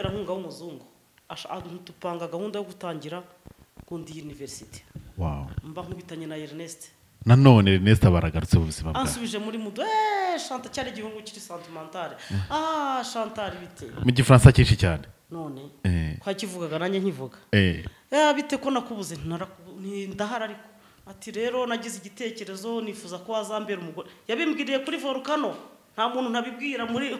Nkunga w'umuzungu tupanga gahunda yo gutangira kundi university. Wow. Mba nkubitanye na Ernest. Nanone Ernest abaragarutse ubuzima bwa. Ansubije muri mudo Chantal cyari igihungu kiri sentimental. Chantal bite. Mu gifaransa cyinshi cyane. None. Kwa kivugaga nanjye nkivuga. Bite ko nakubuze ndahara ariko. Ati rero nagize igitekerezo nifuza ko wazambera umugore. Yabimbwiriye kuri volcano. Nta muntu ntabibwira muri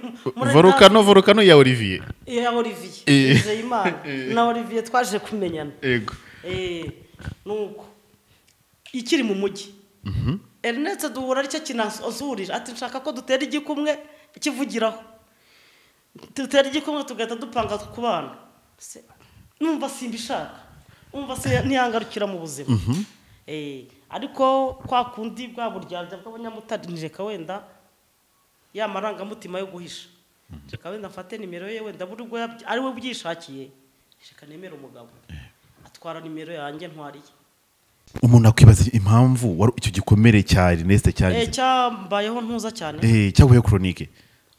volcano ya Olivier. Ya Olivier. Zeyimana na Olivier twaje kumenyana. Yego. Nuko ikiri mu mujyi. Ernest duhura ari cyo kinazurira ati nshaka ko dutera igikumwe kivugiraho. Dutera igikumwe tugahita dupanga kubana. Numva simbishaka. Umva se ntiyangarukira mu buzima. Ariko kwa kundi bwa buryarya bw'abanyamutarinireka wenda ya marangamutima yo guhisha. Reka wenda mfate nimero ye wenda burwo ari we byishakiye. Reka nemera umugabo. Atwara nimero yanjye ntwariye. Umuntu akwibaza impamvu wari icyo gikomere cya Ernest cyari. Cyambayeho ntuza cyane. Cyaguye chronique.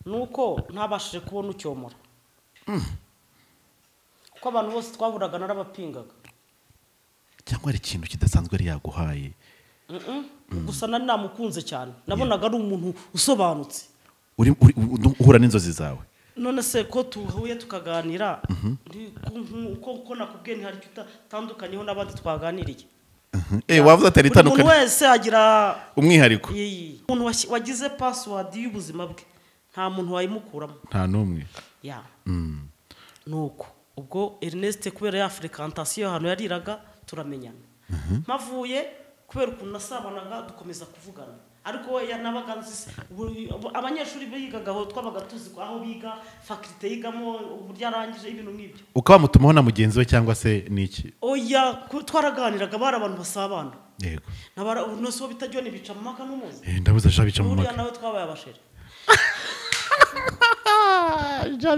Nuko ntabashije kubona ucyomora. Kuko abantu bose twahuraga narabapingaga. Cyangwa ari ikintu kidasanzwe ari yaguhaye. Gusa nari namukunze cyane. Nabonaga ari umuntu usobanutse. Uhura n'inzozi zawe. None se ko tuhuye tukaganira ko nakubwiye ntihari cyutandukanye n'abandi twaganiriye. Wavuze atari itandukanye. Umuntu wese agira umwihariko. Umuntu wagize password y'ubuzima bwe nta muntu wayimukuramo. Nta numwe. Ya. Nuko ubwo Ernest kubera ya fréquentation hano yariraga turamenyana. Mavuye kubera ukuntu nasabanaga dukomeza kuvugana. Ariko we yanabaganze abanyeshuri bigaga aho twabaga tuzi aho biga faculté yigamo uburyo arangije ibintu nk'ibyo. Ukaba mutumaho na mugenzi we cyangwa se niki? Oya twaraganiraga bari abantu basabana. Yego. Nabara unoso bitajyo ni bica mu maka n'umuzi. Ndabuza sha bica mu maka. Uriya nawe twabaye abashere.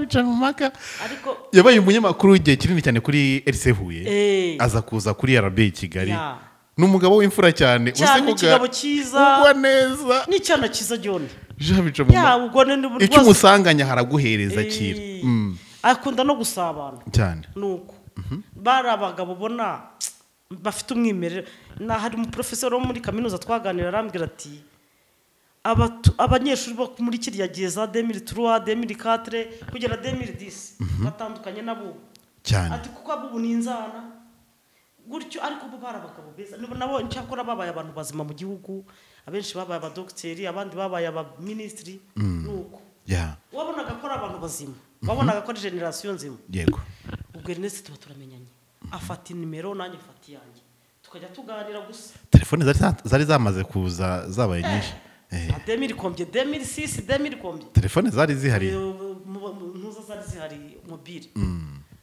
Bica mu maka. Ariko yabaye umunyamakuru igihe kinini cyane kuri RC Huye. Aza kuza kuri RB Kigali. Numugabo w'imfura cyane kigabo cyiza ugwa neza n'icyana cyiza John bica mu ya ubwo ne icyo umusanganya haraguhereza kira akunda no gusabana cyane nuko bari abagabo bona bafite umwimerere na hari mu professor wo muri kaminuza twaganira arambwira ati abanyeshuri bo muri kiriya gihe za 2003 2004 kugera 2010 batandukanye nabo cyane ati kuko abubu ninzana gutyo ariko bo barabagabo beza nabo cyakora babaye abantu bazima mu gihugu abenshi babaye abadocteri abandi babaye aba ministry nuko wabonaga ko abantu bazima wabonaga ko generation nzima yego ubwo Ernest tuba turamenyanye afata nimero nanjye mfati yanjye tukajya tuganira gusa telefone zari zamaze kuza zabaye nyinshi 2000 combien 2006 2000 combien telefone zari zihari ntuza zari zihari mobile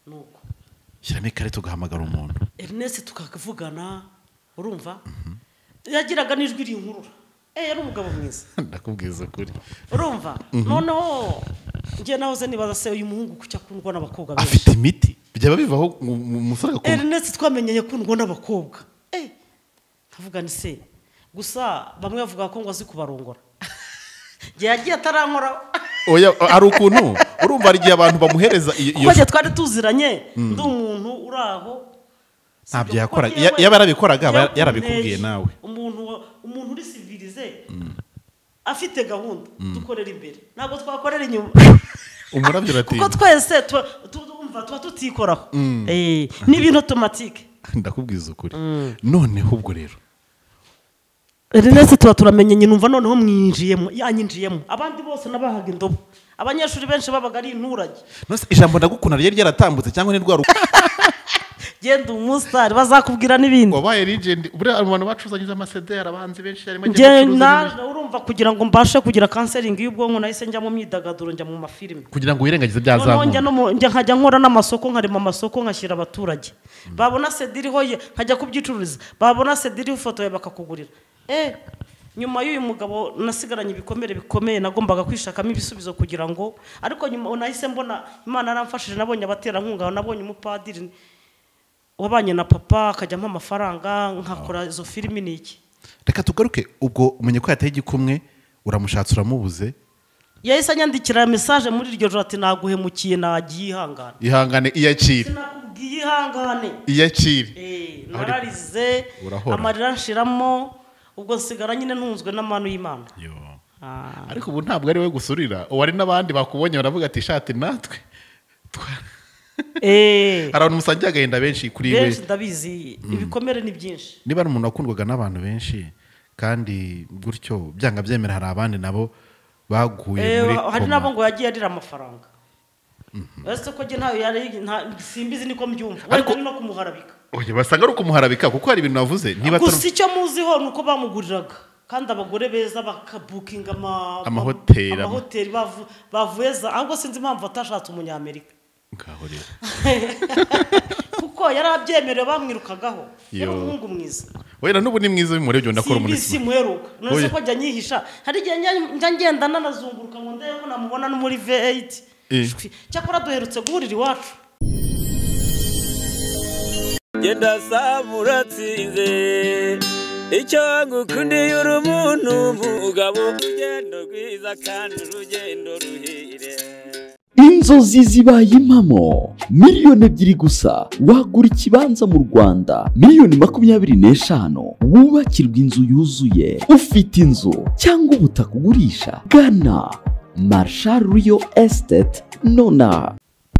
nuko Shirame kare tugahamagara umuntu. Ernest tukavugana urumva yagiraga nijwi rinkurura. Yari umugabo mwiza. Ndakubwiza kuri. Urumva noneho ngiye nahoze nibaza se uyu muhungu kucya kundwa n'abakobwa benshi. Afite imiti byaba bivaho umusore akunda. Ernest twamenyeye kundwa n'abakobwa. Ndavuga ni se gusa bamwe bavuga ko ngo azi kubarongora. Yagiye atarankora. Oya ari ukuntu urumva ari giye abantu bamuhereza iyo Kwaje twari tuziranye ndi umuntu uraho ntabyo yakora yabarabikoraga yarabikubwiye nawe umuntu uri civilize afite gahunda dukorera imbere ntabwo twakorera inyuma umurabyo rati kuko twese tumva tutikoraho ni ibintu automatique ndakubwiza ukuri noneho ubwo rero Ernest tuba turamenye numva noneho mwinjiyemo yanyinjiyemo abandi bose nabahaga indobo abanyeshuri benshi babaga ari inturage nose ijambo ndagukuna ryari ryaratambutse cyangwa ni rwa genda umustar bazakubwira nibindi wabaye legend buri abantu bacuzanyije amasederi abahanzi benshi yarimo urumva kugira ngo mbashe kugira counseling y'ubwonko nahise njya mu myidagaduro njya mu mafilime kugira ngo wirengagize byazamu njya nkajya nkora n'amasoko nkarema amasoko nkashyira abaturage babona sediri hoye nkajya kubyicururiza babona sediri ifoto bakakugurira nyuma y'uyu mugabo nasigaranye ibikomere bikomeye nagombaga kwishakamo ibisubizo kugira ngo ariko nyuma nahise mbona Imana aramfashije nabonye abaterankunga nabonye umupadiri wabanye na papa akajya ampa amafaranga nkakora izo filimi niki reka tugaruke ubwo umenye ko yateye igikumwe uramushatse uramubuze yahise anyandikira message muri iryo joro ati naguhemukiye nagiye ihangane ihangane iyakire sinakubwiye ihangane iyakire nararize amarira nshiramo ubwo nsigara nyine ntunzwe n'amano y'Imana ariko ubu ntabwo ari we gusurira uwari n'abandi bakubonye baravuga ati shati natwe hari abantu musangiye agahinda benshi kuri we benshi ndabizi ibikomere ni byinshi niba ari umuntu wakundwaga n'abantu benshi kandi gutyo byanga byemera hari abandi nabo baguye muri koma hari nabo ngo yagiye arira amafaranga ese ko je ntayo yari simbizi niko mbyumva ariko no kumuharabika oye basanga ari kumuharabika kuko hari ibintu navuze niba gusa icyo muziho nuko bamuguriraga kandi abagore beza bakabukinga amahoteli bavuyeza ahubwo sinzi impamvu atashatse umunyamerika ngaho rero kuko yarabyemerewe bamwirukagaho yari umuhungu mwiza wera n'ubu ni mwiza bimurebye ndakora umuntu si muheruka none ko ajya nyihisha hari igihe ngenda nanazunguruka ngo ndebe ko namubona no muri V8 cyakora duherutse guhurira iwacu genda samuratsinze icyo ngukundiye uri umuntu mugabo urugendo rwiza kandi urugendo ruhire inzozi zibaye impamo miliyoni 2 gusa wagura ikibanza mu Rwanda miliyoni 25 wubakirwa inzu yuzuye ufite inzu cyangwa ubutaka ugurisha gana Marshal Real Estate nona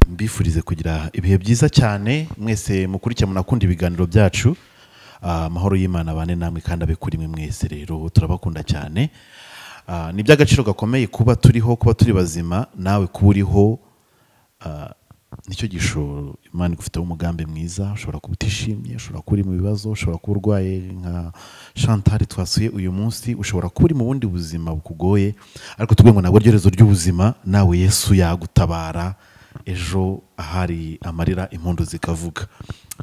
mbifurize kugira ibihe byiza cyane mwese mukurikira munakunda ibiganiro byacu amahoro y'Imana bane namwe kandi abekuri mwe mwese rero turabakunda cyane ni by'agaciro gakomeye kuba turiho kuba turi bazima nawe kuba uriho nicyo gishoro Imana igufiteho umugambi mwiza ushobora kuba utishimye ushobora kuba uri mu bibazo ushobora kuba urwaye nka Chantal twasuye uyu munsi ushobora kuba uri mu bundi buzima bukugoye ariko tubwe ngo nabwo ryerezo ry'ubuzima nawe Yesu yagutabara ejo ahari amarira impundu zikavuga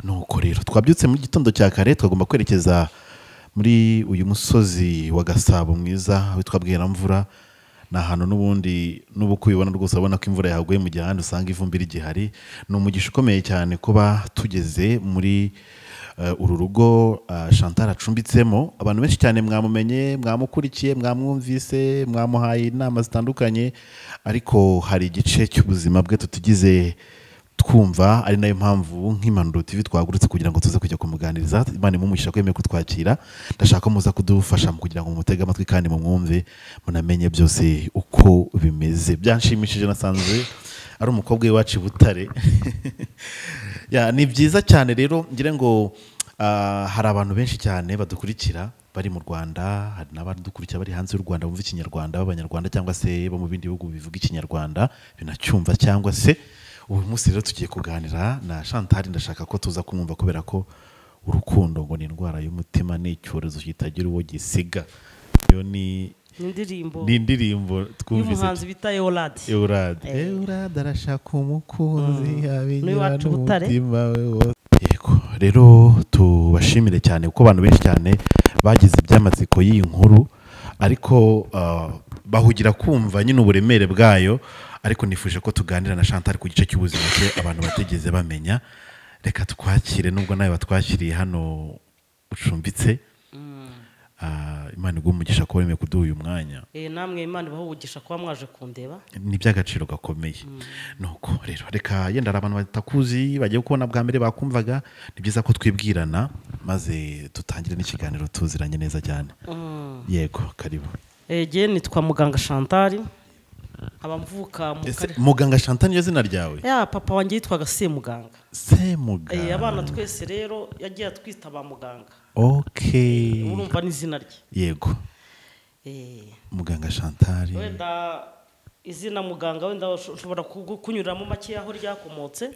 nuko rero twabyutse mu gitondo cya kare twagomba kwerekeza muri uyu musozi wa Gasabo mwiza witwa Bweramvura na hano n'ubundi n'ubukubibona rwose abona ko imvura yaguye mu gihande usanga ivumbi rigihari no mugisha ukomeye cyane kuba tugeze muri uru rugo Chantal acumbitsemo abantu benshi cyane mwamumenye mwamukurikiye mwamwumvise mwamuhaye inama zitandukanye ariko hari igice cy'ubuzima bwe tutugize twumva ari nayo mpamvu nk'Impanuro TV twagurutse kugira ngo tuze kujya kumuganiriza Imana imumugisha kwemeye kutwakira ndashaka muza kudufasha mu kugira ngo mutege amatwi kandi mumwumve munamenye byose uko bimeze byanshimishije nasanzwe ari umukobwa w'iwacu Butare ni byiza cyane rero ngire ngo hari abantu benshi cyane badukurikira bari mu Rwanda hari n'abandi dukurikira bari hanze y'u Rwanda bumva ikinyarwanda b'abanyarwanda cyangwa se bo mu bindi bihugu bivuga ikinyarwanda binacyumva cyangwa se ubu munsi rero tugiye kuganira na Chantal ndashaka ko tuza kumwumva kubera ko urukundo ngo ni indwara y'umutima n'icyorezo kitagira uwo gisiga yo ni indirimbo twumvise y'umuhanzi bita Eurade arashaka umukunzi abigira n'umutima we wose yego rero tubashimire cyane kuko abantu benshi cyane bagize ibyamatsiko y'iyi nkuru ariko bahugira kumva nyine uburemere bwayo ariko nifuje ko tuganira na Chantal ku gice cy'ubuzima cye abantu bategeze bamenya reka twakire nubwo nawe batwakiriye hano ucumbitse Imana igumugisha ko wemeye kuduha uyu mwanya namwe Imana ibahugisha kuba mwaje kundeba ni by'agaciro gakomeye nuko rero reka yenda abantu batakuzi bagiye kubona bwa mbere bakumvaga ni byiza ko twibwirana maze tutangire n'ikiganiro tuziranye neza cyane yego karibu je nitwa Muganga Chantal abamvuka mu kare Muganga Chantal niyo zina ryawe papa wanjye yitwaga Semuganga abana twese rero yagiye atwita ba muganga urumva n'izina rye yego Muganga Chantal wenda izina Muganga wenda ushobora kunyuramo make aho ryakomotse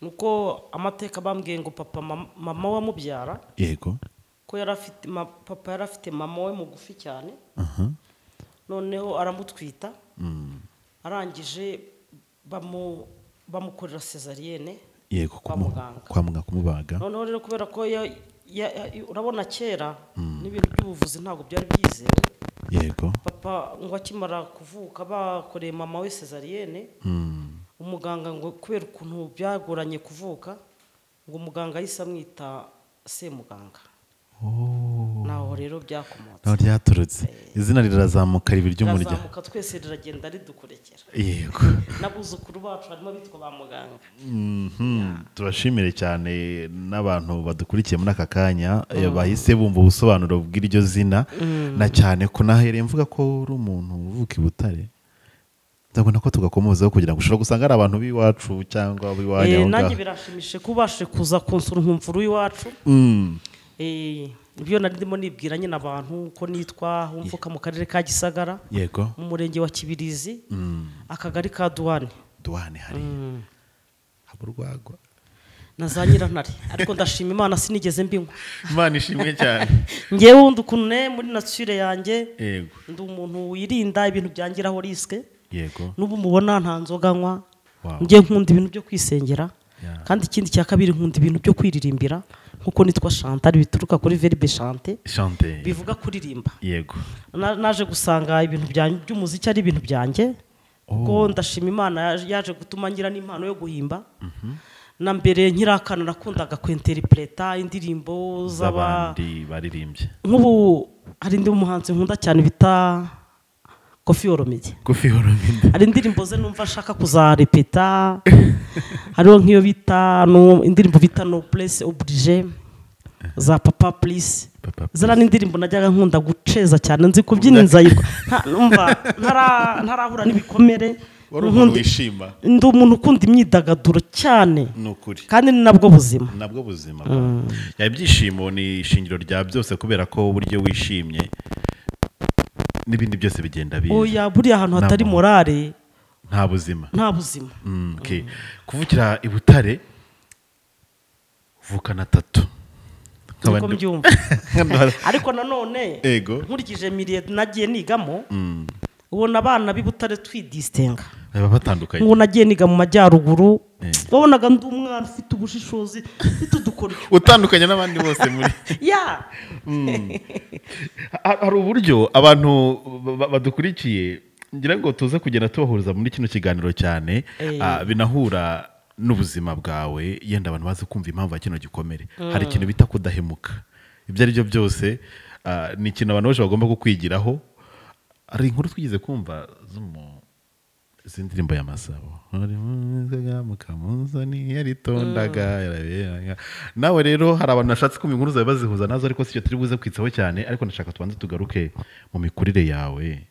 nuko amateka bambwiye ngo papa mama wamubyara yego ko papa yari afite mama we mugufi cyane noneho aramutwita arangije bamukorera cesarienne yego kwa muganga kumubaga noneho rero kubera ko urabona kera n'ibintu by'ubuvuzi ntabwo byari byizewe yego papa ngo akimara kuvuka bakoreye mama we cesarienne umuganga ngo kubera ukuntu byagoranye kuvuka ngo umuganga yahise amwita Semuganga naho rero byakomotse naho ryaturutse izina rirazamuka riba iry'umurya rirazamuka twese riragenda ridukurekera yego n'abuzukuru bacu harimo bitwa ba muganga turashimire cyane n'abantu badukurikiye muri aka kanya bahise bumva ubusobanuro bw'iryo zina na cyane ko nahereye mvuga ko uri umuntu uvuka i Butare ndabona ko tugakomozaho kugira ngo ushobora gusanga ari abantu b'iwacu cyangwa b'iwanyu aho nanjye birashimishije ko ubashije kuza kunsura nkumvura iwacu ibyo nari ndimo nibwira nyine abantu ko nitwa mvuka mu karere ka Gisagara yego mu murenge wa Kibirizi akagari ka Duwane hari haburwagwa na za Nyirantare ariko ndashima Imana sinigeze mbinywa Imana ishimwe cyane ngewe wundi ukuntu muri nature yanjye yego ndi umuntu wirinda ibintu byangiraho riske yego n'ubu mubona nta nzoga nywa ngiye nkunda ibintu byo kwisengera kandi ikindi cya kabiri nkunda ibintu byo kwiririmbira nkuko nitwa Chantal bituruka kuri verbe chanter bivuga kuririmba yego naje gusanga ibintu by'umuziki ari ibintu byanjye ko ndashima Imana yaje gutuma ngira n'impano yo guhimba na mbere nkirakana nakundaga kwinterpreta indirimbo z'abandi baririmbye nk'ubu hari ndi umuhanzi nkunda cyane bita Koffi Olomide hari indirimbo ze numva nshaka kuzarepeta hariho nk'iyo bita indirimbo bita Noblesse Oblige za Papa Please zira n'indirimbo najyaga nkunda guceza cyane nzi kubyina inzayirwa ntarahura n'ibikomere ndi umuntu ukunda imyidagaduro cyane kandi ni nabwo buzima ibyishimo ni ishingiro rya byose kubera ko uburyo wishimye n'ibindi byose bigenda biza oya buriya ahantu hatari morale nta buzima kuvukira i Butare uvukana 3 niko mbyumva ariko nanone nkurikije milieu nagiye nigamo ubona abana b'i Butare twidistinga batandukanye ngo nagiye niga mu majyaruguru wabonaga ndi umwana ufite ubushishozi ufite udukora utandukanye n'abandi bose muri hari uburyo abantu badukurikiye ngira ngo tuze kugenda tubahuriza muri kino kiganiro cyane binahura n'ubuzima bwawe yenda abantu bazi kumva impamvu ya kino gikomere hari ikintu bita kudahemuka ibyo ari byo byose ni ikintu abantu bose bagomba kukwigiraho hari inkuru twigize kumva z'indirimbo y'amasabo mukamunzani yaritondaga nawe rero hari abantu nashatse kumva inkuru zawe bazihuza nazo ariko sicyo turi buze kwitsaho cyane ariko ndashaka tubanze tugaruke mu mikurire yawe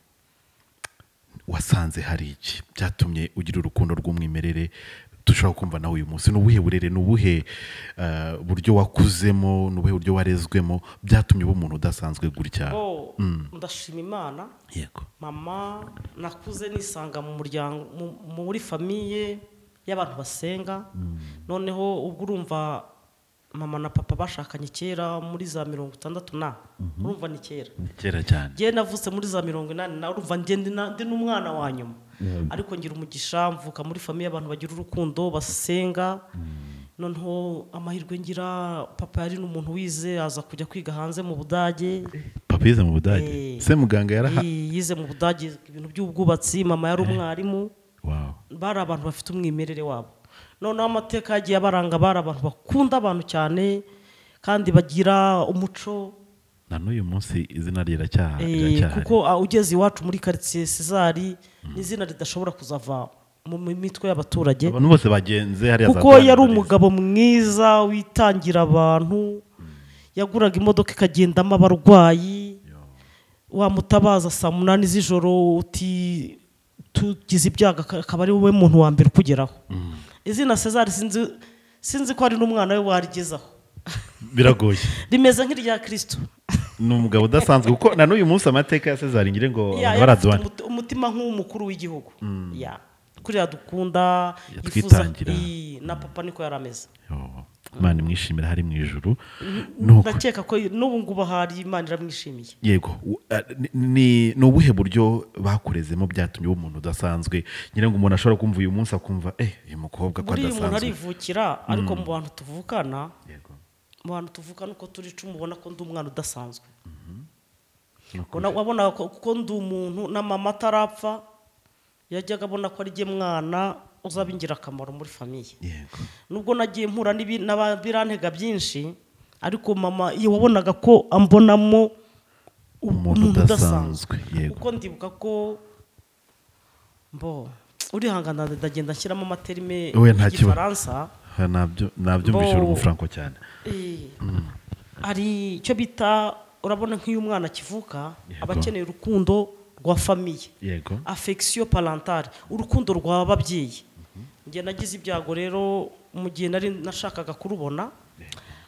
wasanze hari iki byatumye ugira urukundo rw'umwimerere dushobora kumva nawe uyu munsi n'ubuhe burere n'ubuhe buryo wakuzemo n'ubuhe buryo warezwemo byatumye uba umuntu udasanzwe gutya ndashima Imana yego mama nakuze nisanga mu muryango muri famiye y'abantu basenga noneho ubwo urumva mama na papa bashakanye kera muri za 60 urumva ni kera cyane je navutse muri za 80 urumva ndi n'umwana wa nyuma ariko ngira umugisha mvuka muri famiye y'abantu bagira urukundo basenga noneho amahirwe ngira papa yari n'umuntu wize aza kujya kwiga hanze mu Budage papa yize mu Budage se muganga yize mu Budage ibintu by'ubwubatsi mama yari umwarimu bari abantu bafite umwimerere wabo noneho amateka yagiye abaranga bari abantu bakunda abantu cyane kandi bagira umuco na n'uyu munsi izina riracyahari kuko ugeze iwacu muri quartier Cesari n'izina ridashobora kuzava mu mitwe y'abaturage abantu bose bagenze hariya kuko yari umugabo mwiza witangira abantu yaguraga imodoka ikagendamo abarwayi wamutabaza saa 8 z'ijoro uti tugize ibyaga akaba ari wowe muntu wa mbere ukugeraho izina Cesar sinzi ko ari n'umwana we warigezaho biragoye rimeze nk'irya Kristo ni umugabo udasanzwe kuko na n'uyu munsi amateka ya Cesar ngire ngo baraduhana umutima nk'umukuru w'igihugu kuriya dukunda yifuza na papa niko yarameze Imana imwishimira hari mu ijuru ndakeka ko n'ubu ngubu hari Imana iramwishimiye yego ni ubuhe buryo bakurezemo byatumye uba umuntu udasanzwe nyine ngo umuntu ashobora kumva uyu munsi akumva uyu mukobwa ko adasanzwe umuntu arivukira ariko mu bantu tuvukana mu bantu tuvukana uko turi cumi ubona ko ndi umwana udasanzwe wabona ko ndi umuntu na mama atarapfa yajyaga abona ko ari jye mwana uzaba ingirakamaro muri famiye nubwo nagiye mpura n'abirantega byinshi ariko mama iyo wabonaga ko ambonamo umuntu udasanzwe yego kuko ndibuka ko urihangana ndagenda nshyiramo amaterime y'igifaransa nabyo mbishura umufranco cyane hari icyo bita urabona nk'iyo umwana akivuka aba akeneye urukundo rwa famiye yego affection parentale urukundo rw'ababyeyi njye nagize ibyago rero mu gihe nari nashakaga kurubona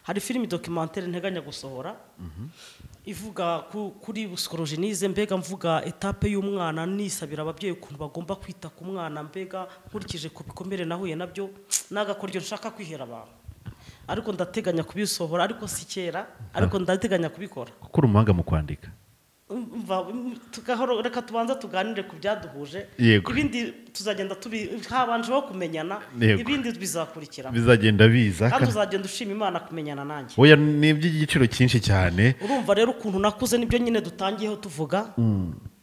hari filime documentaire nteganya gusohora ivuga kuri psychologie mbega mvuga etape y'umwana nisabira ababyeyi ukuntu bagomba kwita ku mwana mbega nkurikije ku bikomere nahuye nabyo nagakoryo nshaka kwihera abantu ariko ndateganya kubisohora ariko si kera ariko ndateganya kubikora kuko umuhanga mu kwandika reka tubanza tuganire ku byaduhuje Yego. ibindi tuzagenda habanjeho kumenyana Yego. ibindi bizakurikira bizagenda biza kandi uzagenda ushima Imana kumenyana nanjye oya ni iby'igiciro cyinshi cyane urumva rero ukuntu nakuze nibyo nyine dutangiyeho tuvuga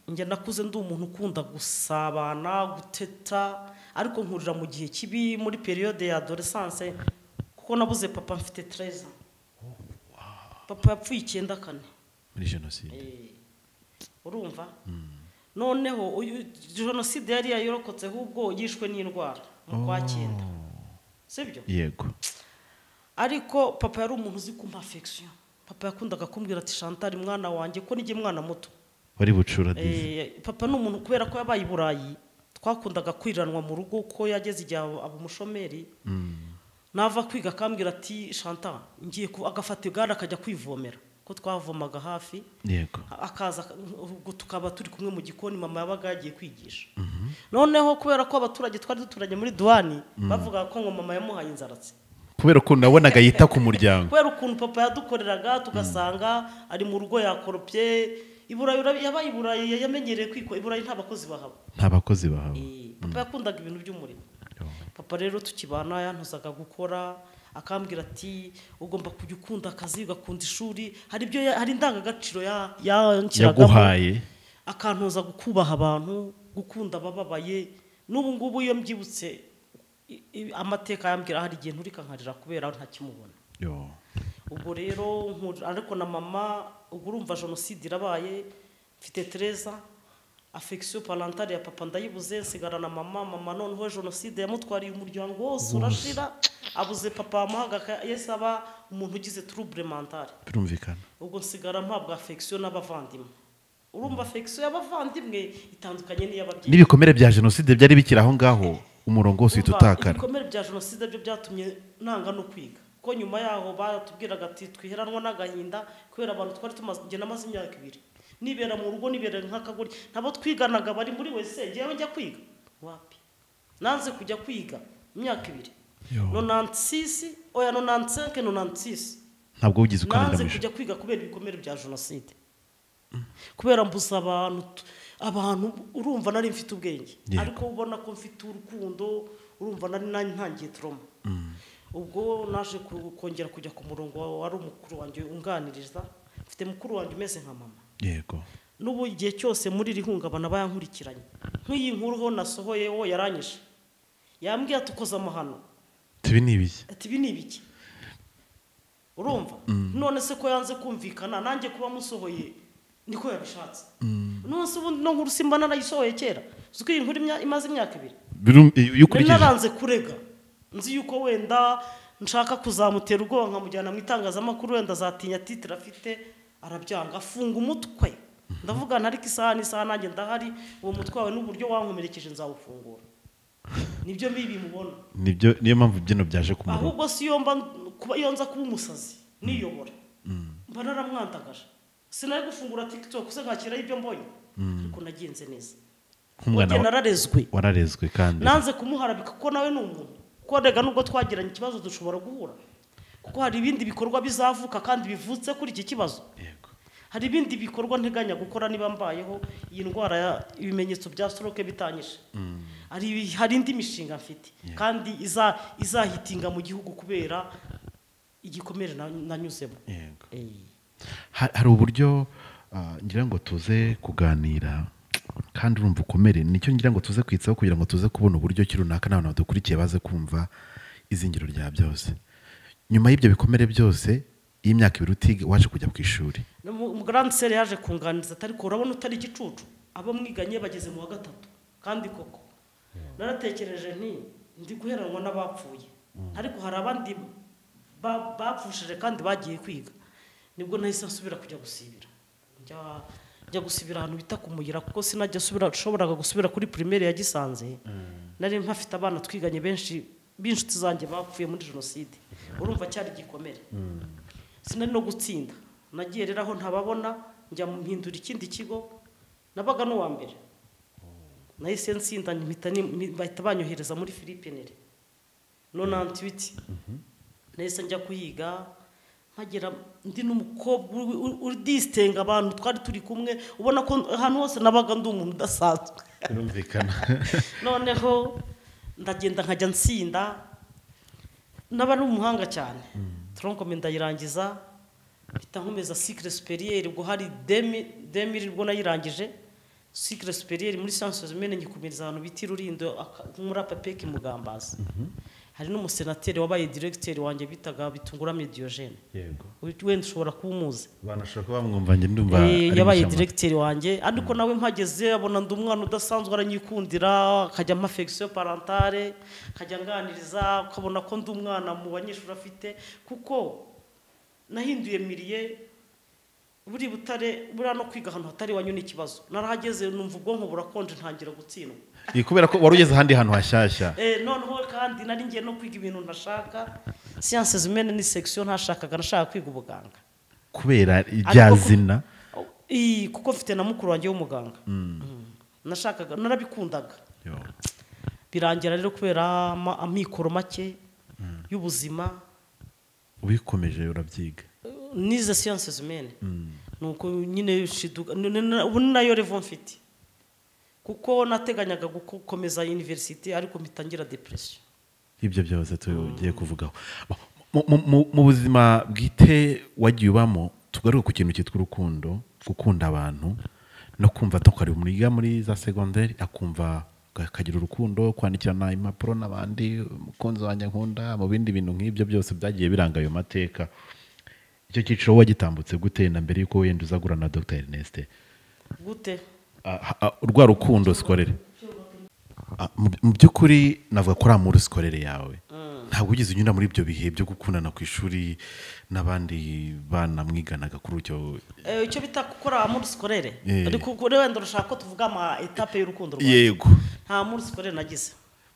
njye nakuze ndi umuntu ukunda gusabana guteta ariko nkurira mu gihe kibi muri periode ya adolescence kuko nabuze papa mfite 13 ans papa yapfuye 94 muri jenoside urumva noneho jenoside yari yayorokotse ahubwo yishwe n'indwara mu kwa 9 sibyo yego ariko papa yari umuntu uzi kumpa affection papa yakundaga kumbwira ati Chantal mwana wanjye ko nige mwana muto wari bucura dize papa ni umuntu kubera ko yabaye i Burayi twakundaga kwiranwa mu rugo ko yageze igihe aba umushomeri nava kwiga akambwira ati Chantal ngiye agafata igare akajya kwivomera ko twavomaga hafi yego akaza tukaba turi kumwe mu gikoni mama yabaga yagiye kwigisha noneho kubera ko abaturage twari duturanye muri duwani bavuga ko ngo mama yamuhaye inzaratsi kubera ko nabonaga yita ku muryango kubera ukuntu papa yadukoreraga tugasanga ari mu rugo yakoropye yabaye Iburayi yamenyereye kwiko Iburayi nta bakozi bahaba papa yakundaga ibintu by'umurimo papa rero tukibana yantuzaga gukora akambwira ati ugomba kujya ukunda akazi ugakunda ishuri hari indangagaciro yaguhaye akantuza kubaha abantu gukunda abababaye n'ubu ngubu iyo mbyibutse amateka yambwira hari igihe nturika nkarira kubera ntakimubona ubwo rero ariko na mama ubwo urumva jenoside irabaye mfite 13 ans affection parentale ya papa ndayibuze nsigara na mama noneho jenoside yamutwariye umuryango wose urashira abuze papa amuhaga yesaba umuntu ugize trouble mentale birumvikana ubwo nsigara mpabwa affection n'abavandimwe urumva affection y'abavandimwe itandukanye n'iy'ababyeyi n'ibikomere bya jenoside byari bikira aho ngaho umurongo wose ututakara ibikomere bya jenoside byo byatumye nanga no kwiga ko nyuma yaho batubwiraga ati twiheranwa n'agahinda kubera abantu twari tumaze imyaka 2 nibera mu rugo nibera nk'akaguri nabo twiganaga bari muri wese ngiye njya kwiga wapi nanze kujya kwiga imyaka 2 96 oya 95 96 ntabwo ugize ukanira nanze kujya kwiga kubera ibikomere bya jenoside kubera mbuza abantu urumva nari mfite ubwenge ariko ubona ko mfite urukundo urumva nari ntangiye trauma ubwo naje kongera kujya ku murongo wari umukuru wanjye unganiriza mfite mukuru wanjye umeze nka mama yego n'ubu igihe cyose muri rihungabana bayankurikiranye nk'iyi nkuru ho nasohoye wo yaranyishe yambwiye atukoza amahano tibi ni ibiki urumva none se ko yanze kumvikana nanjye kuba musohoye niko yabishatse none se ubundi no nkuru simba narayisohoye kera uzi ko iyi nkuru imaze imyaka 2 naranze kurega nzi yuko wenda nshaka kuzamutera ubwoba nkamujyana mu itangazamakuru wenda azatinya titre afite arabyanga afunga umutwe ndavuga ntariko isaha nanjye ndahari uwo mutwe wawe n'uburyo wankomerekeje nzawufungura nibyo bibi mubona niyo mpamvu byino byaje ku murongo ahubwo si iyo nza kuba umusazi niyobora mba naramwandagaje sinari gufungura TikTok se nkakiraho ibyo mbonye ariko nagenze neza wararezwe kandi nanze kumuharabika kuko nawe ni umuntu ko rega nubwo twagiranye ikibazo dushobora guhura kuko hari ibindi bikorwa bizavuka kandi bivutse kuri iki kibazo hari ibindi bikorwa nteganya gukora niba mbayeho iyi ndwara ibimenyetso bya stroke bitanyishe hari indi mishinga mfite kandi izahitinga mu gihugu kubera igikomere nanyuzemo hari uburyo ngira ngo tuze kuganira kandi urumva ukomere nicyo ngira ngo tuze kwitsaho kugira ngo tuze kubona uburyo ki runaka n'abantu badukurikiye baze kumva izingiro rya byose nyuma y'ibyo bikomere byose y'imyaka 2 utiga waje kujya ku ishuri mu grand sere yaje kunganiza atari ko urabona utari igicucu abo mwiganye bageze mu wa gatatu kandi koko naratekereje ndi guheranwa n'abapfuye ariko hari abandi bapfushije kandi bagiye kwiga nibwo nahise nsubira kujya gusibira njya gusibira ahantu bita kumugira kuko sinajya shoboraga gusubira kuri primaire ya Gisanze nari mpafite abana twiganye benshi b'inshuti zanjye bapfuye muri jenoside urumva cyari gikomere sinari no gutsinda nagiye rero aho ntababona njya mpindura ikindi kigo nabaga no wa mbere nahise nsinda bahita banyohereza muri Philippines none antwiti nahise njya kuyiga nkagera ndi n'umukobwa urdistenga abantu twari turi kumwe ubona ko ahantu hose nabaga ndi umuntu udasanzwe birumvikana noneho ndagenda nkajya nsinda naba n'umuhanga cyane troncome ndayirangiza bita nkomeza cycle supérieur ubwo hari 2000 ubwo nayirangije cycle supérieur muri sciences humaines ngikumiriza ahantu biti Rurindo muri apapeki Mugambazi hari n'umusenateri wabaye directeur wanjye bitaga Bitungurame Diogene yego wenda ushobora kubumuza banashaka bamwumva nge ndumva yabaye directeur wanjye ariko nawe mpageze abona ndumwana udasanzwe aranyikundira akajya affection parentale akajya nganiriza ukabona ko ndumwana mu banyeshuri afite kuko nahinduye miliye buri butare bura no kwiga ahantu hatari wanyu n'ikibazo narahageze numva ubwonko burakonje ntangira gutsindwa kubera ko warugeze ahandi hantu hashyashya noneho kandi nari ngiye no kwiga ibintu ntashaka sciences humaines ni section ntashakaga nashaka kwiga ubuganga kubera ibyazina kuko mfite na mukuru wanjye w'umuganga nashakaga narabikundaga birangira rero kubera amikoro make y'ubuzima ubikomeje urabyiga nize sciences humaines nuko nyine ubu nayo revo mfite kuko nateganyaga gukomeza university ariko mpitangira depression ibyo byose tugiye kuvugaho mu buzima bwite wagiye ubamo tugaruka ku kintu cyitwa urukundo gukunda abantu no kumva tukari umuriga muri za secondaire akumva akagira urukundo kwandikirana impapuro n'abandi umukunzi wanjye nkunda mu bindi bintu nk'ibyo byose byagiye biranga ayo mateka icyo cyiciro wagitambutse gute na mbere yuko wenda uzagura na Dr Ernest gute urwa rukundo sikorere mu by'ukuri navuga ko muri sikorere yawe ntabwo ugize unyura muri ibyo bihe byo gukundana ku ishuri n'abandi bana mwiganaga kuri icyo bita gukora muri sikorere ariko wenda urashaka ko tuvuga ama etape y'urukundo rwawe yego nta muri sikorere nagize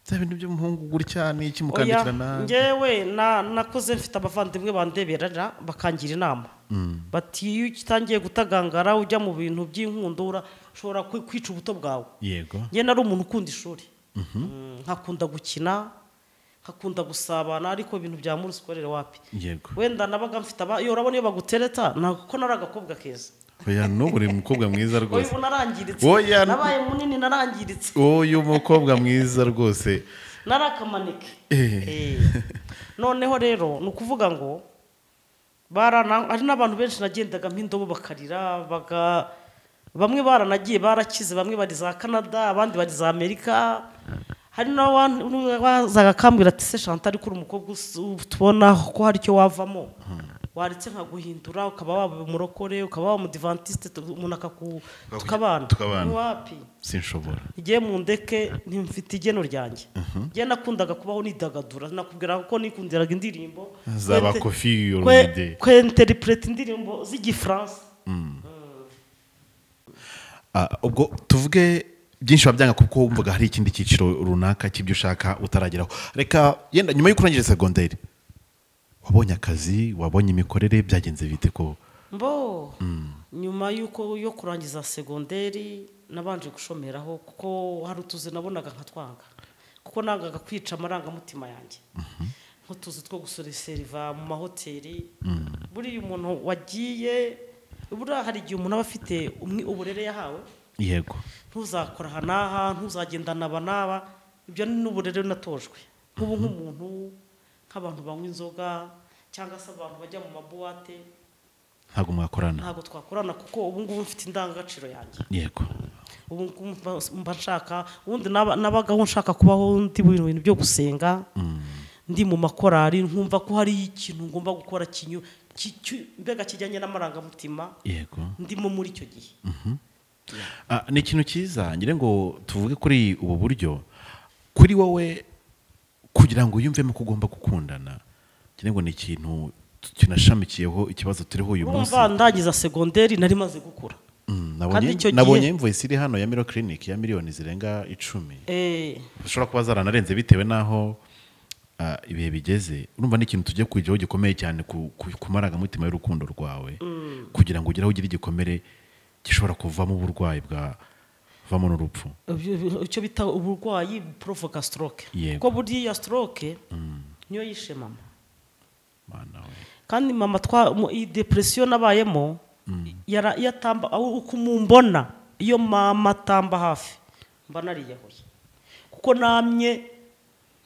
bya bintu by'umuhungu gutya n'iki mukandikirana njyewe nakoze mfite abavandimwe bandeberera bakangira inama bati iyo utangiye gutagangara ujya mu bintu by'inkundura ushobora kwica ubuto bwawe yego njye nari umuntu ukunda ishuri nkakunda gukina nkakunda gusabana ariko ibintu bya muri sikorere wapi yego wenda nabaga mfite iyo urabona iyo bagutereta nako nari agakobwa keza oya n'uburi mukobwa mwiza rwose uyu narangiritse nabaye munini narangiritse uyu mukobwa mwiza rwose narakamanike noneho rero ni ukuvuga ngo hari n'abantu benshi nagendaga nk'indobo bakarira bamwe baranagiye barakize bamwe bari za Canada abandi bari za Amerika hari n'abantu bazaga kambwira ati se Chantal ariko uri umukobwa tubona ko hari icyo wavamo waretse nkaguhindura ukaba waba umurokore ukaba waba umudivantiste umuntu tukabana wapi sinshobora igiye mu ndeke ntimfite igeno ryanjye ngiye nakundaga kubaho nidagadura nakubwira ko nikundiraga indirimbo zaba Kofi Olomide kwinterprete indirimbo z'Igifaransa ubwo tuvuge byinshi wabyanga kuko wumvaga hari ikindi cyiciro runaka cy'ibyo ushaka utarageraho reka yenda nyuma yo kurangiza secondaire wabonye akazi wabonye imikorere byagenze bite ko nyuma yo kurangiza secondaire nabanje gushomeraho kuko hari utuzi nabonaga nkatwanga kuko nangaga kwica amarangamutima yanjye nk'utuzi two gusoreseriva mu mahoteli buriya umuntu wagiye buriya hari igihe umuntu aba afite uburere yahawe yego ntuzakora aha n'aha ntuzagendana aba n'aba ibyo ni n'uburere natojwe nk'ubu nk'umuntu nk'abantu banywa inzoga cyangwa se abantu bajya mu mabuwate ntabwo mwakorana ntabwo twakorana kuko ubu ngubu mfite indangagaciro yanjye yego ubu mba nshaka ubundi nabagaho nshaka kubaho ndi mu bintu byo gusenga ndi mu makorari nkumva ko hari ikintu ngomba gukora mbega kijyanye n'amarangamutima yego ndimo muri icyo gihe. ni ikintu cyiza ngire ngo tuvuge kuri ubu buryo kuri wowe kugira ngo uyumvemo ko ugomba gukundana ngire ngo ni ikintu kinashamikiyeho ikibazo turiho uyu munsi. Urumva ndangiza segonderi nari maze gukura. Nabonye invoice iri hano ya Miro Clinic ya miliyoni zirenga 10. Ushobora kuba zaranarenze bitewe naho ibihe bigeze. Urumva ni ikintu tujye kujyaho gikomeye cyane ku marangamutima y'urukundo rwawe kugira ngo ugeraho ugire igikomere gishobora kuvamo uburwayi vamo n'urupfu. Icyo bita uburwayi provoca stroke. Kuko buriya stroke niyo yishe mama. Kandi mama depression nabayemo yatamba uko mumbona iyo mama tamba hafi mba nariyahoye kuko namye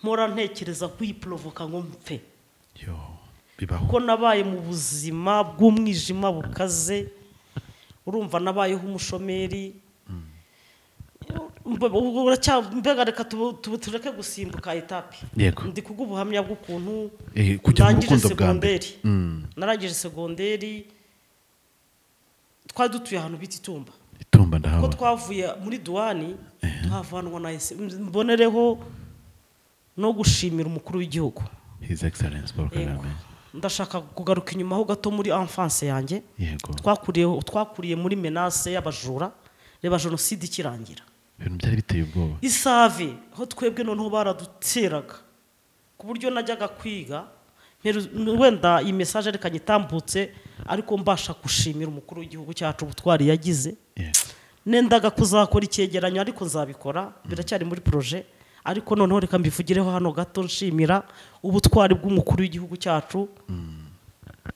mpora ntekereza kuyiprovoka ngo mpfe. Kuko nabaye mu buzima bw'umwijima bukaze. Urumva nabayeho umushomeri. Mbega reka tureke gusimbuka etape. Ndi kugubuhamya bw'ukuntu ndangije segonderi. Narangije segonderi twari dutuye ahantu bita Itumba ndahawe. Ko twavuye muri duwani twavanwa na mbonereho no gushimira umukuru w'igihugu His Excellency Paul Kagame. Ndashaka kugaruka inyuma ho gato muri enfance yanjye. Twakuriye muri menace y'abajura reba jenoside ikirangira. Ibintu byari biteye ubwoba. Isave ho twebwe noneho baraduteraga ku buryo najyaga kwiga wenda iyi message reka nyitambutse ariko mbasha gushimira umukuru w'igihugu cyacu ubutwari yagize. Nendaga kuzakora icyegeranyo ariko nzabikora biracyari muri projet ariko noneho reka mbivugireho hano gato nshimira ubutwari bw'umukuru w'igihugu cyacu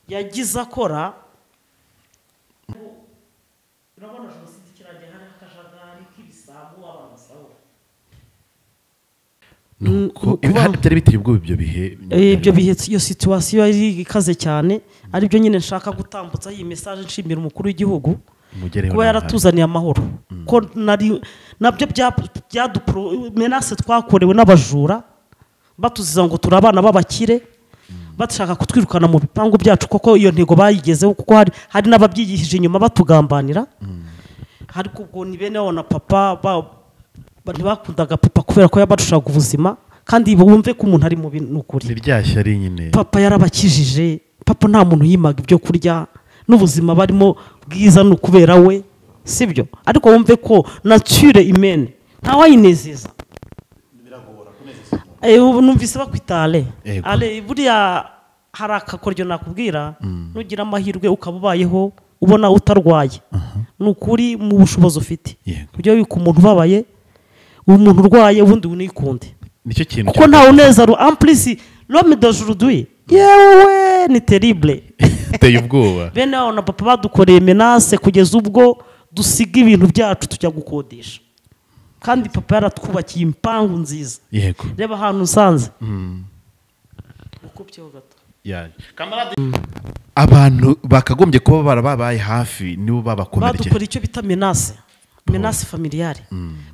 yagize akora. Urabona jenoside ikirangiye hari akajagari k'ibisambu abasahura. Ibihano byari biteye ubwoba ibyo bihe iyo situation yari ikaze cyane ari byo nyine nshaka gutambutsa iyi message nshimira umukuru w'igihugu kuba yaratuzaniye amahoro. Ko nabyo menace twakorewe n'abajura batuziza ngo turi abana b'abakire bashaka kutwirukana mu bipangu byacu koko iyo ntego bayigezeho kuko hari n'ababyigishije inyuma batugambanira. Ariko ubwo ni bene na papa ntibakundaga papa kubera ko yabarushaga ubuzima kandi bumve ko umuntu ari mu bintu ukuri. Niryashya ari nyine. Papa yarabakijije. Papa nta muntu yimaga ibyo kurya n'ubuzima barimo bwiza no kubera we sibyo. Ariko wumve ko nature imene nta wayinezeza. Numvise bakwitale ale buriya hari akakoryo nakubwira nugira amahirwe ukabubayeho ubona utarwaye nukuri mu bushobozi ufite kujya wika umuntu ubabaye umuntu urwaye ubundi unikunde nicyo kintu kuko nta uneza en plus l'homme d'aujourd'hui yewe ni terrible teye ubwoba. Bene na papa badukoreye menace kugeza ubwo dusiga ibintu byacu tujya gukodesha kandi papa yaratwubakiye impangu nziza. Reba ahantu nsanze ukubyeho gato abantu bakagombye kuba barababaye hafi nibo babakomerekeje. Badukora icyo bita menace familiale.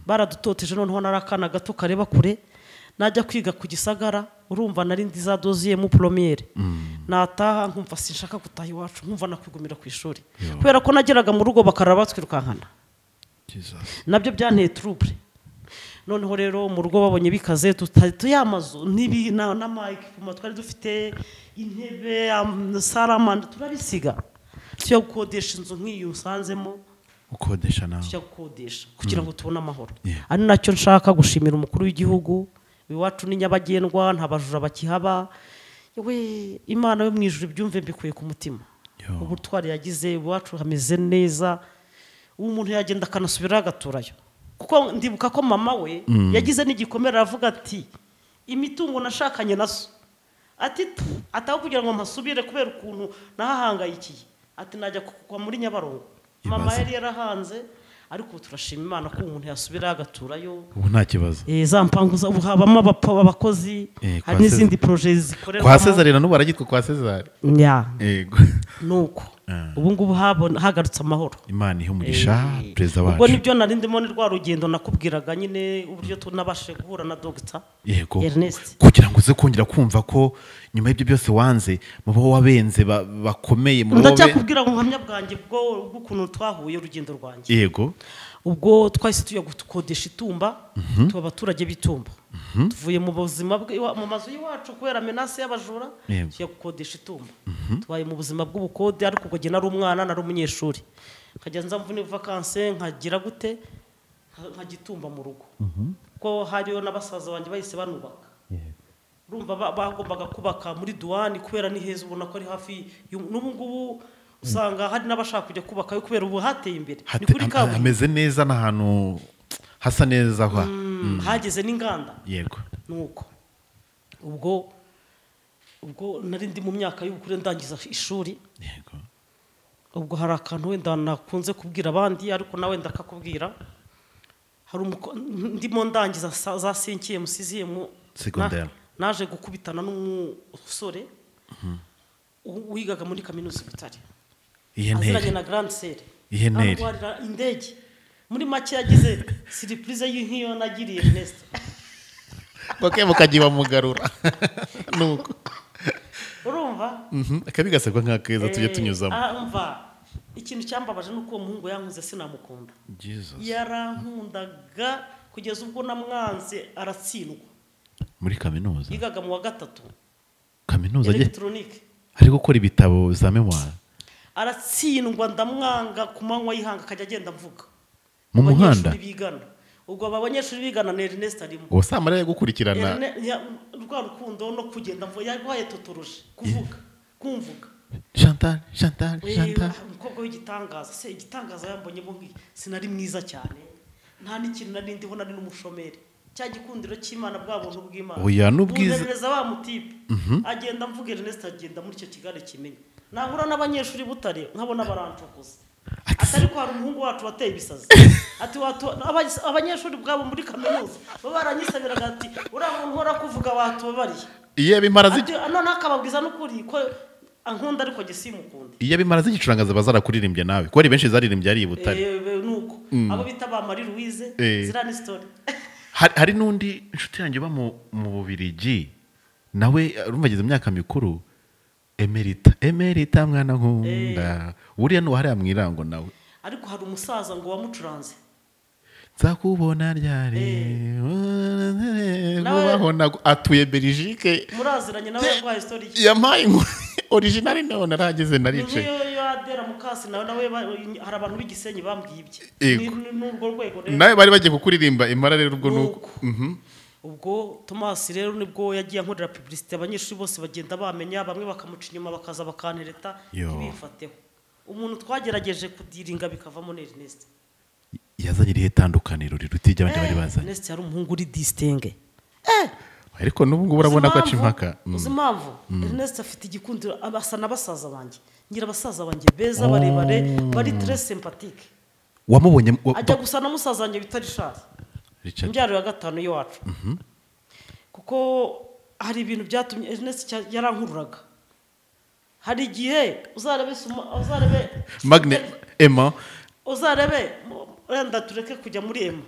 Baradutoteje noneho narakana gato kareba kure najya kwiga ku Gisagara urumva nari ndi za dozier mu première nataha nkumva sinshaka gutaha iwacu nkumva nakwigumira ku ishuri kubera ko nageraga mu rugo bakaraba batwirukankana. Nabyo byanteye trouble. Noneho rero mu rugo babonye bikaze tuyamazu nibi na mic kuma twari dufite intebe saramanda turabisiga cyo gukodesha inzu nk'iyo usanzemo ukodesha nawe cyo gukodesha kugira ngo tubone amahoro. Ari nacyo nshaka gushimira umukuru w'igihugu iwacu ni nyabagendwa nta bajura bakihaba. Imana yo mwijuru byumve mbikuye ku mutima. Ubutwari yagize iwacu hameze neza umuntu yagenda akanasubira agaturayo kuko ndibuka ko mama we yagize n'igikomere avuga ati imitungo nashakanye naso ati ataho kugira ngo mpasubire kubera ukuntu nahahangayikiye ati najya kukwa muri Nyabarongo. Mama yari yarahanze ariko turashima Imana ko umuntu yasubira agaturayo ubu nta kibazo. Za mpanguza uhabamo abakozi hari n'izindi project zikorerwa kwa Cesarina n'ubu aragitwa kwa Cesar. Yego nuko ubu ngubu hagarutse amahoro. Imana ihe umugisha perezida wacu. Ubwo nibyo nari ndimo ni rwa rugendo nakubwiraga nyine uburyo tunabashe guhura na Dr. Yego. Ernest. Kugira ngo uze kongera kumva ko nyuma y'ibyo byose wanze mu bo wabenze bakomeye mu ndacyakubwira ngo nkamya bwanjye bw'ukuntu twahuye urugendo rwanjye. Yego. Ubwo twahise tujya gukodesha Itumba, tuba abaturage b'Itumba. Tuvuye mu buzima mu mazu y'iwacu kubera menase y'abajura, tujya gukodesha Itumba. Tubaye mu buzima bw'ubukode ariko ubwo nari umwana nari umunyeshuri. Nkajya nza mvune vacances nkagira gute nkagitumba mu rugo. Ko hariyo n'abasaza banjye bahise banubaka. Urumva bagombaga kubaka muri Duani kubera ni heza ubona ko ari hafi n'ubu ngubu usanga hari n'abashaka kujya kubaka yo kubera ubu hateye imbere. Ni kuri kaburimbo. Hameze neza n'ahantu hasa neza kwa. Hageze n'inganda. Yego. Nuko. Ubwo nari ndi mu myaka y'ubukure ndangiza ishuri. Yego. Ubwo hari akantu wenda nakunze kubwira abandi ariko nawe ndakakubwira. Hari ndimo ndangiza za 5e 6e secondaire. Naje gukubitana n'umusore wigaga muri kaminuza Butare. Aziranye na Grande Sere. Iheneri. Indege. Muri make yagize surprise y'inkiyo nagiriye Ernest. Bake mukagiba mugarura. Nuko. Urumva? Akabigasebwa nk'akeza tujye tunyuzamo. Umva. Ikintu cyambabaje nuko uwo muhungu yankuze sinamukunda. Jesus. Yarankundaga kugeza ubwo namwanze aratsindwa. Muri kaminuza. Yigaga mu wa 3. Kaminuza electronique. Ari gukora ibitabo za memoire. Aratsindwa ndamwanga ku manywa y'ihanga kajya agenda mvuga. Mu muhanda. Ubwo abanyeshuri bigana na Ernest arimo. Ubusamara yo gukurikirana. Rwa rukundo no kugenda mvuga yabaye totoruje kuvuga kumvuga. Chantal. Umukobwa w'igitangaza se igitangaza yambonye bo sinari mwiza cyane. Nta n'ikintu nari ndiho nari n'umushomeri. Cya gikundiro cy'Imana bwa buntu bw'Imana. Oya nubwiza. Unereza ba mutipe. Agenda mvuga Ernest agenda muri cyo kigare kimenye. Nahura n'abanyeshuri Butare nkabona barancokoza. Atari ko hari umuhungu wacu wateye ibisazi. Ati abanyeshuri bwabo muri kaminuza baranyisabiraga ati uramuntu nkora kuvuga watu bariye. Iye bimara ziki. None akababwiza n'ukuri ko ankunda ariko gisimukunda. Iye bimara zigicurangaza bazara kuririmbye nawe. Ko ari benshi zaririmbye ari Butare. Nuko abo bita ba Marie Louise zirani story. Hari nundi inshuti yanjye ba mu Bubiligi nawe urumvagize imyaka mikuru Emerita mwana nkunda uriya no hari amwirango nawe ariko hari umusaza ngo wamucuranze nzakubona ryari nawe atuye Belgique muraziranye nawe rwa history yampaye original nawe narageze narice niyo adera mukasi nawe hari abantu b'igisenyi bambwiye ibye n'urwo rwego nawe bari bagiye kukuririmba imara rero ubwo nuko ubwo Thomas rero nibwo yagiye nkorera publicité abanyeshuri bose bagenda bamenya bamwe bakamuca inyuma bakaza bakantereta bifateho umuntu twagerageje kudiringa bikavamo Ernest yazanye irihe tandukaniro rirutije abandi bari bazanye Ernest yari umuhungu uri distingue ariko n'ubu ngubu urabona ko aca impaka uzi impamvu Ernest afite igikundiro abasa n'abasaza banjye ngira abasaza banjye beza barebare bari très sympathique wamubonye ajya gusa na musaza wanjye bitari shari imbyaro ya 5 y'iwacu kuko hari ibintu byatumye Ernest yarankururaga hari igihe uzarebe Magne Emma uzarebe wenda tureke kujya muri Emma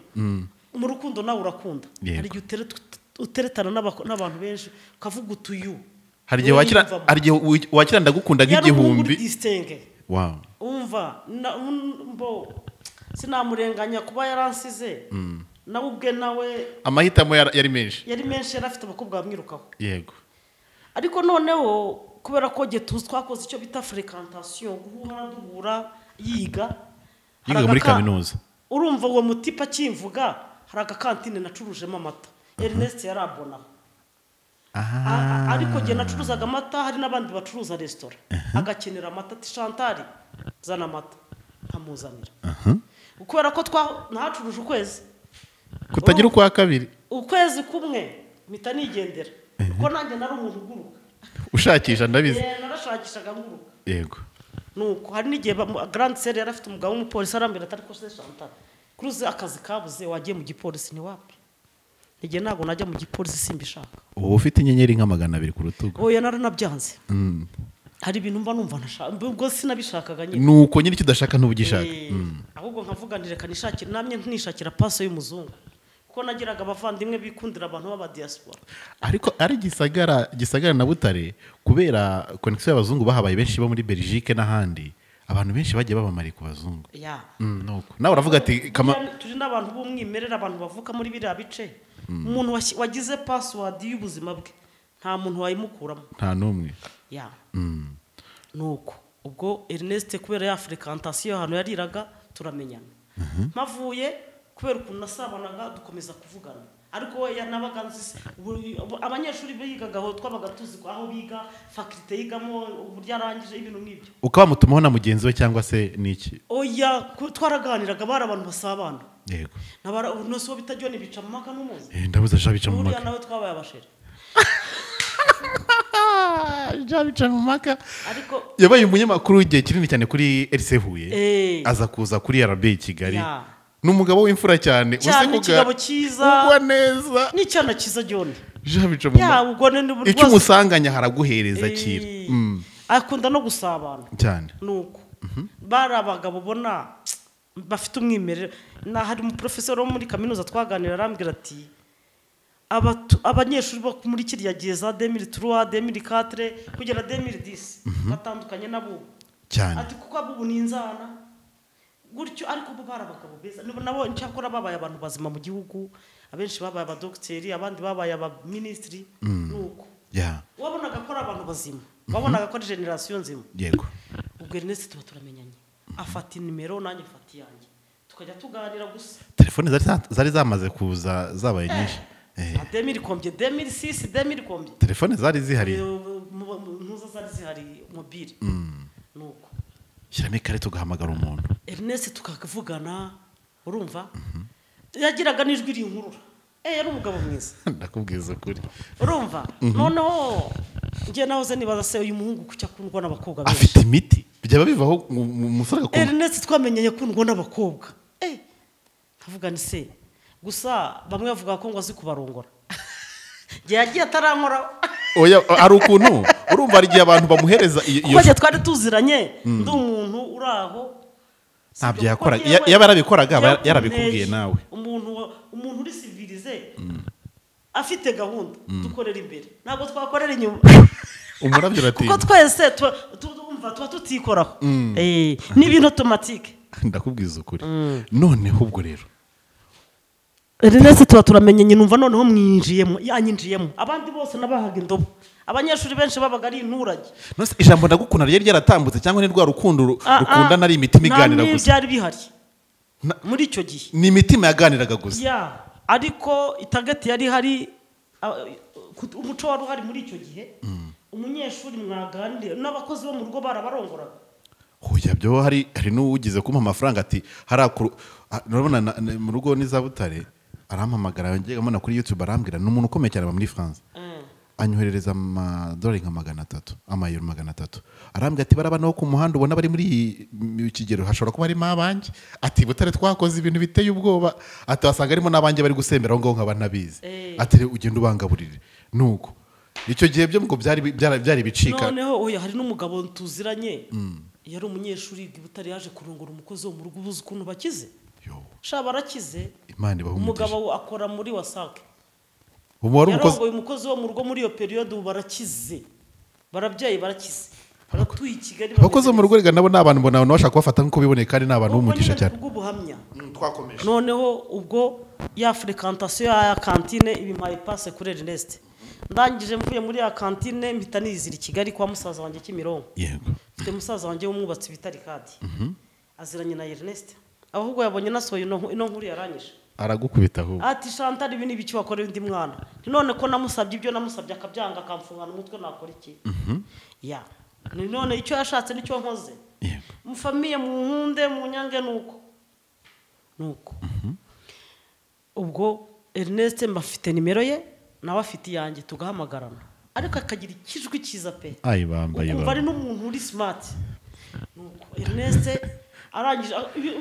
mu rukundo nawe urakunda hari igihe uteretana n'abantu benshi ukavuga utuyu hari igihe wakira ndagukunda nk'igihumbi wow umva sinamurenganya kuba yaransize nawe ubwe nawe amahitamo yari menshi yari afite abakobwa bamwirukaho yego ariko noneho kubera ko twakoze icyo bita fréquentation guhura yiga muri kaminuza urumva uwo mutipa kimvuga hari agakantine nacurujemo amata Ernest yarabona ariko je nacuruzaga amata hari nabandi bacuruza restaurant agakenera amata ati Chantal zana amata nkamuzanira kubera ko nahacuruje ukwezi kutagira ukwa kabiri ukwezi kumwe mpita nigendera kuko nanjye nari umuntu uguruka ushakisha ndabizi narashakishaga nguruka yego nuko hari n'igihe Grande Sere yari afite umugabo w'umupolisi arambira atari ko Chantal kuruze akazi kabuze wagiye mu gipolisi ni wapi igihe ntago najya mu gipolisi simbishaka ubu ufite inyenyeri nka 200 ku rutugu oya naranabyanze hari ibintu mba numva ntashaka ubwo sinabishakaga nyine nuko nyine icyo udashaka ntubugishaka ahubwo nkavuga ndireka nishakira namye nishakira paso y'umuzungu kuko nagiraga abavandimwe bikundira abantu b'aba diaspora ariko ari gisagara na Butare kubera connection y'abazungu bahabaye benshi bo muri Belgique n'ahandi abantu benshi bagiye babamari ku bazungu nuko nawe uravuga ati turi n'abantu b'umwimerere abantu bavuka muri biriya bice umuntu wagize password y'ubuzima bwe nta muntu wayimukuramo nta numwe nuko ubwo Ernest kubera ya fréquentation hano yariraga turamenyana mavuye kubera ukuntu nasabanaga dukomeza kuvugana ariko we yanabaga nzi abanyeshuri bigaga aho twabaga tuzi aho biga faculté yigamo uburyo arangije ibintu nk'ibyo ukaba mutumaho na mugenzi we cyangwa se niki oya twaraganiraga bari abantu basabana yego nabara unoso bitajyo bica mu maka n'umuzi ndabuza shabica mu maka nawe twabaye abasheri jabica mu maka ariko yabaye umunyamakuru w'igihe kinini cyane kuri RC Huye aza kuza kuri RB Kigali n'umugabo w'imfura cyane kigabo cyiza ugwa neza n'icyana cyiza John jabica mu maka icyo umusanganya haraguhereza kira akunda no gusabana cyane nuko bari abagabo bona bafite umwimerere na hari mu professor wo muri kaminuza twaganira arambwira ati abanyeshuri bo muri kiriya gihe za 2003 2004 kugera 2010 batandukanye nabo cyane ati kuko abubu ninzana gutyo ariko bo barabagabo beza nabo cyakora babaye abantu bazima mu gihugu abenshi babaye abadokiteri abandi babaye abaministri nuko wabonaga ko ari abantu bazima wabonaga ko ari generation nzima yego ubwo Ernest tuba turamenyanye afata nimero nanjye mfati yanjye tukajya tuganira gusa telefone zari zamaze kuza zabaye nyinshi 2000 combien 2006 2000 combien telefone zari zihari ntuza zari zihari mobile nuko shyiramo ikare tugahamagara umuntu Ernest tukavugana urumva yagiraga n'ijwi rinkurura yari umugabo mwiza ndakubwiza ukuri urumva noneho ngiye nahoze nibaza se uyu muhungu kucya kundwa n'abakobwa benshi afite imiti byaba bivaho umusore akunda Ernest twamenyeye kundwa n'abakobwa kavuga ni se gusa bamwe bavuga ko ngo azi kubarongora yagiye atarankora oya ari ukuntu urumva ari gihe abantu bamuhereza iyo twari tuziranye ndi umuntu uraho ntabyo yakora yaba yarabikoraga yarabikubwiye nawe umuntu uri civilize afite gahunda dukorera imbere ntabwo twakorera inyuma umurabyo uratinda kuko twese tuba tutikoraho ni ibintu automatique ndakubwiza ukuri noneho ubwo rero Ernest tuba turamenye numva noneho mwinjiyemo yanyinjiyemo abandi bose nabahaga indobo abanyeshuri benshi babaga ari inturage nose ijambo ndagukunda ryari ryaratambutse cyangwa ni rwa rukundo rukunda nari imitima iganira gusa byari bihari muri icyo gihe ni imitima yaganiraga gusa ariko itagati yari hari umuco wari uhari muri icyo gihe umunyeshuri mwaganira n'abakozi bo mu rugo barabarongoraga hoya byo hari n'ugize kumpa amafaranga ati harakuru urabona mu rugo ni za Butare arampamagara ngegamo kuri YouTube arambwira n'umuntu ukomeye cyane muri France anyoherereza amadolari nka 300 amayero 300 arambwira ati barabana wo ku muhanda ubona bari muri ikigero hashobora kuba harimo abanjye ati Butare twakoze ibintu biteye ubwoba ati wasanga harimo n'abanjye bari gusembera ngo nkaba nabizi ati ugenda ubangaburire nuko icyo gihe byo ngo byari bicika noneho oya hari n'umugabo tuziranye yari umunyeshuri Butare yaje kurongora umukozi wo mu rugo ubuze ukuntu bakize shaba barakize umugabo akora muri wasake yarongoye umukozi wo mu rugo muri iyo periode barakize barabyaye barakize baratuye i Kigali abakozi bo mu rugo nabo ni abantu mbona bashaka kubafata nk'uko biboneka kandi ni abantu b'umugisha cyane twakomeje noneho ubwo ya fréquentation ya cantine ibimpaye passe kuri Ernest ndangije mvuye muri ya cantine mpita nizira i Kigali kwa musaza wanjye Kimironko yego mfite musaza wanjye w'umwubatsi bitari kadi aziranye na Ernest ahubwo yabonye nasohoye ino nkuru yaranyishe aragukubita ahubwo ati Chantal ibi ni biki wakorera undi mwana none ko namusabye ibyo namusabye akabyanga akamfungana umutwe nakora iki none icyo yashatse nicyo nkoze mu famille mu nkunde mu nyange nuko ubwo Ernest mbafite nimero ye nawe afite yanjye tugahamagarana ariko akagira ikijwi cyiza pe kumva ari n'umuntu uri smart nuko Ernest arangije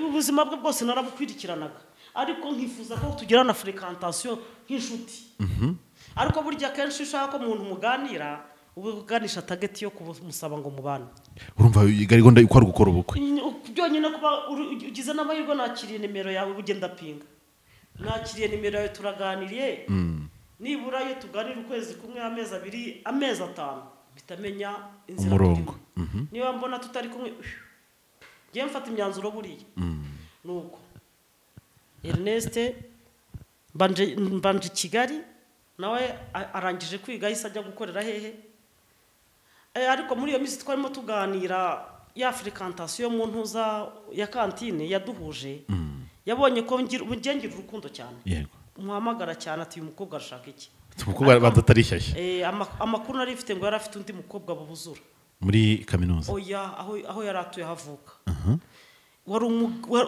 ubuzima bwe bwose narabukwirikiranaga ariko nkifuza ko tugira na fréquentation nk'inshuti ariko burya kenshi ushaka ko umuntu muganira uganisha target yo kumusaba ngo mubane. urumva garigonda uko ari gukora ubukwe Byonyine kuba ugize n'amahirwe nakiriye nimero yawe ugenda pinga. Nakiriye nimero yawe turaganiriye. Nibura iyo tuganira ukwezi kumwe amezi abiri amezi 5 bitamenya inzira umurongo. Niba mbona tutari kumwe ngiye mfata imyanzuro buriye. Nuko Ernest mbanje Kigali nawe arangije kwiga yise ajya gukorera hehe. Ariko muri iyo minsi twarimo tuganira ya fréquentation mu ntuza ya kantine yaduhuje. Yabonye ko ngira urukundo cyane. Yego. Muhamagara cyane ati uyu mukobwa arashaka iki. Umukobwa badatari shyashya. Amakuru nari mfite ngo yari afite undi mukobwa babuzura. Muri kaminuza. Oya aho yari atuye havuka.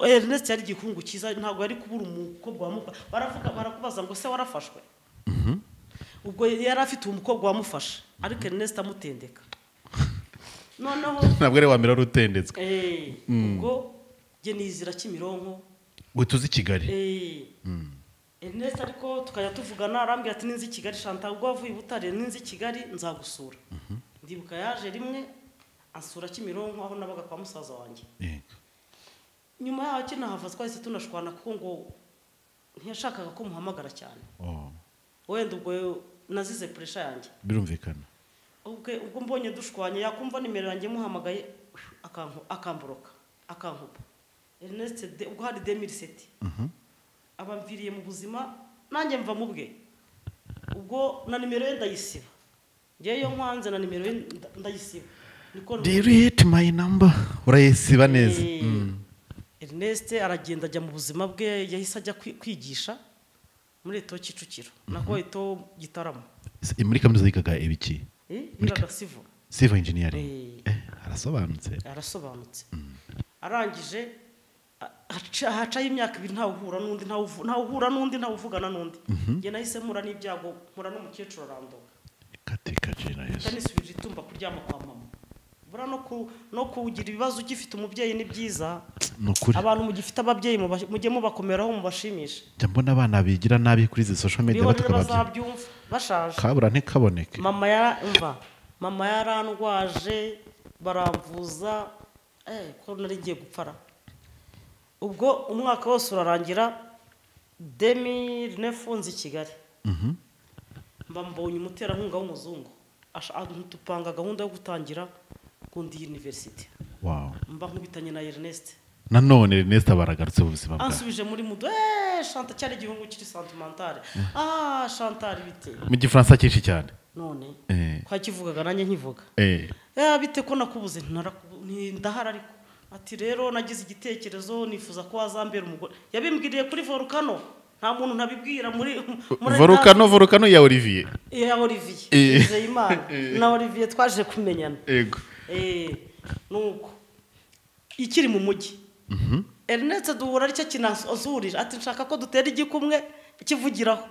Ernest yari gikungu cyiza ntabwo yari kubura umukobwa wamufa. Barakubaza ngo se warafashwe. Ubwo yari afite umukobwa wamufasha ariko Ernest amutendeka. Noneho ntabwo ari wamira rutendetswe. Ubwo je nizira Kimironko gutuzi Kigali. Ernest ariko tukajya tuvugana arambwira ati ninzi Kigali Chantal ubwo wavuye Butare ninzi Kigali nzagusura. Ndibuka yaje rimwe asura Kimironko aho nabaga kwa musaza wanjye. Nyuma yaho kinahava twahise tunashwana kuko ngo ntiyashakaga ko muhamagara cyane. Wenda ubwo nazize pressure yanjye. Birumvikana. Ubwo mbonye dushwanye yakumva nimero yanjye muhamagaye akamboroka akankupa. Ernest ubwo hari 2007. Abamviriye mu buzima nanjye mva mu bwe. Ubwo na nimero ye ndayisiba. Ngeyo nkwanze na nimero ye ndayisiba. Delete my number. Urayisiba neza. Ernest aragenda ajya mu buzima bwe yahise ajya kwigisha muri Eto Kicukiro. Nako Eto Gitaramo. Muri kaminuza yigaga ibiki? Yigaga civil engineering. Arasobanutse. Arangije hacaye imyaka 2 ntawuhura n'undi ntawuvugana n'undi. Nge nahise mura n'ibyago mura n'umukecuru arandoga. Katika jina Yesu. Tanisubije itumba kuryama kwa mama. Bura no kugira ibibazo ugifite umubyeyi ni byiza. Abantu mugifite ababyeyi mujye mubakomeraho mubashimisha. Jya mbona abana bigira nabi kuri izi social media batukababyumva bashaje. Kabura ntikaboneke. Mama yarandwaje baramvuza ko nari ngiye gupfara. Ubwo umwaka wose urarangira 2009 nzi Kigali. Mbambonye umuterankunga w'umuzungu. Tupanga gahunda yo gutangira kundi university. Mba nkubitanye na Ernest. Nanone Ernest abaragarutse ubuzima bwa. Ansubije muri mudo Chantal cyari gihungu kiri sentimental. Chantal bite. Mu gifaransa cyinshi cyane. None kwa kivugaga nanjye nkivuga. Bite ko nakubuze ndahara ariko ati rero nagize igitekerezo nifuza ko wazambera umugore. Yabimbwiriye kuri Volcano. Nta muntu ntabibwira muri Volcano ya Olivier. Ya Olivier. Zeyimana na Olivier twaje kumenyana. Yego. Nuko ikiri mu mujyi. Ernest duhura ari cyo kinazurira ati nshaka ko dutera igikumwe kivugiraho.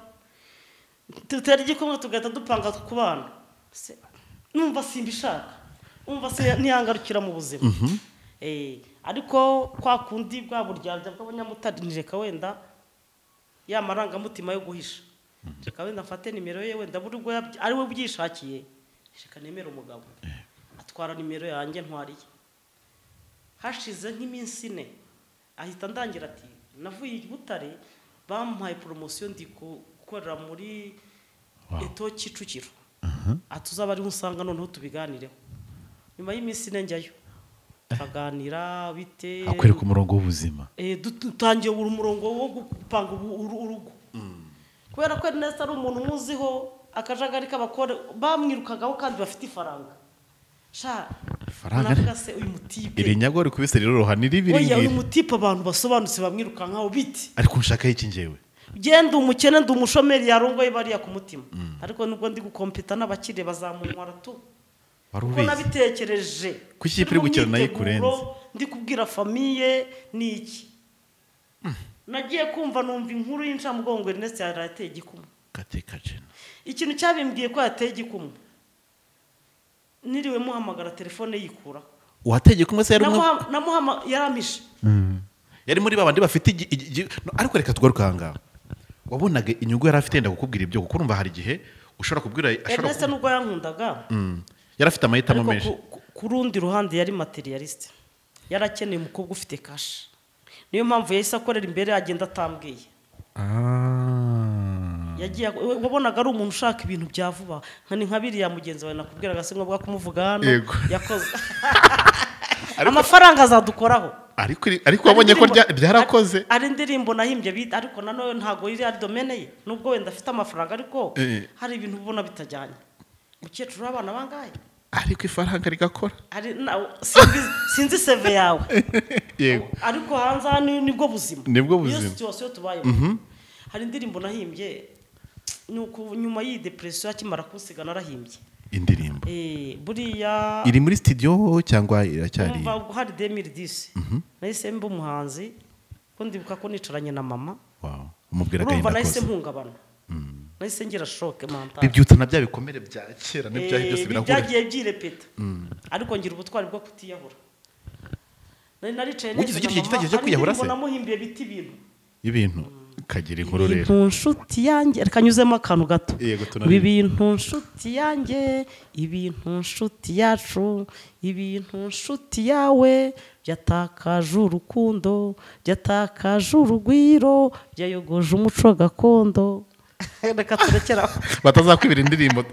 Dutera igikumwe tugahita dupanga kubana. Numva simbishaka. Umva se ntiyangarukira mu buzima. Ariko kwa kundi bwa buryarya bw'abanyamutarinjeka wenda ya marangamutima yo guhisha. Reka wenda mfate nimero ye wenda buri ubwo ari we byishakiye. Shika nemera umugabo. Atwara nimero yanjye ntwariye. Hashize nk'iminsi 4 ahita ndangira ati navuye i Butare bampaye promotion ndi gukorera muri Eto Kicukiro. Atuzaba ari usanga noneho tubiganireho. Nyuma y'iminsi 4 njyayo. Tuganira bite akwereka umurongo w'ubuzima. Dutangiye umurongo wo gupanga urugo. Kubera ko Ernest ari umuntu muziho akajagari k'abakore bamwirukagaho kandi bafite ifaranga. Faranga se uyu mutipe iri nyagori kubise rero rohanira ibiri. Oya uyu mutipe abantu basobanutse bamwiruka nkaho biti. Ariko nshaka iki ngewe. Genda umukene ndi umushomeri yarongoye bariya ku mutima. Ariko nubwo ndi gukompeta n'abakire bazamunwara tu. Ko nabitekereje. Kuki ipiri gukira nayo kurenze. Ndi kubwira famille niki. Nagiye kumva numva inkuru y'incamugongo Ernest yarateye igikumwe. Katika jena. Ikintu cyabimbwiye ko yateye igikumwe. Niriwe muhamagara telefone yikura. Watege kumwe se yari umwe. Namuhama yaramishe. Yari muri babandi bafite ariko reka tugaruka hanga. Wabonaga inyungu yari afite ndakukubwira ibyo kuko urumva hari gihe ushobora kubwira Ernest nubwo yankundaga yarafite amahitamo menshi ku rundi ruhande yari materialiste yarakeneye umukobwa ufite cash niyo mpamvu yahise akorera imbere agenda atambwiye yagiye wabonaga ari umuntu ushaka ibintu bya vuba nka biriya mugenzi wawe nakubwiraga se ngombwa kumuvuga hano yakoze amafaranga azadukoraho ariko wabonye ko byarakoze ari indirimbo nahimbye bita ariko nanone ntago iri ari domaine ye nubwo wenda afite amafaranga ariko hari ibintu ubona bitajyanye ukecuru abana bangaye ariko ifaranga rigakora sinzi CV yawe yego ariko hanze nibwo buzima iyo situation tubayemo hari indirimbo nahimbye nuko nyuma yi depression akimara kusiga narahimbye indirimbo buriya iri muri studio cyangwa iracyari hari 2010 nahise mba umuhanzi ko ndibuka ko nicaranye na mama umubwira gahinda kose nahise mpungabana nahise ngira shock mental bibyutsa na bya bikomere bya kera n'ibyahe byose birahura byagiye byirepeta ariko ngira ubutwari bwo kutiyahura naricaye neza ugira igitekerezo cyo kwiyahura se namuhimbiye biti ibintu kagira inkuru rero ibintu nshuti yanjye reka nyuzemo akantu gato ibintu nshuti yanjye ibintu nshuti yacu ibintu nshuti yawe byatakaje urukundo byatakaje urugwiro byayogoje umuco gakondo reka turekeraho batazakwibira indirimbo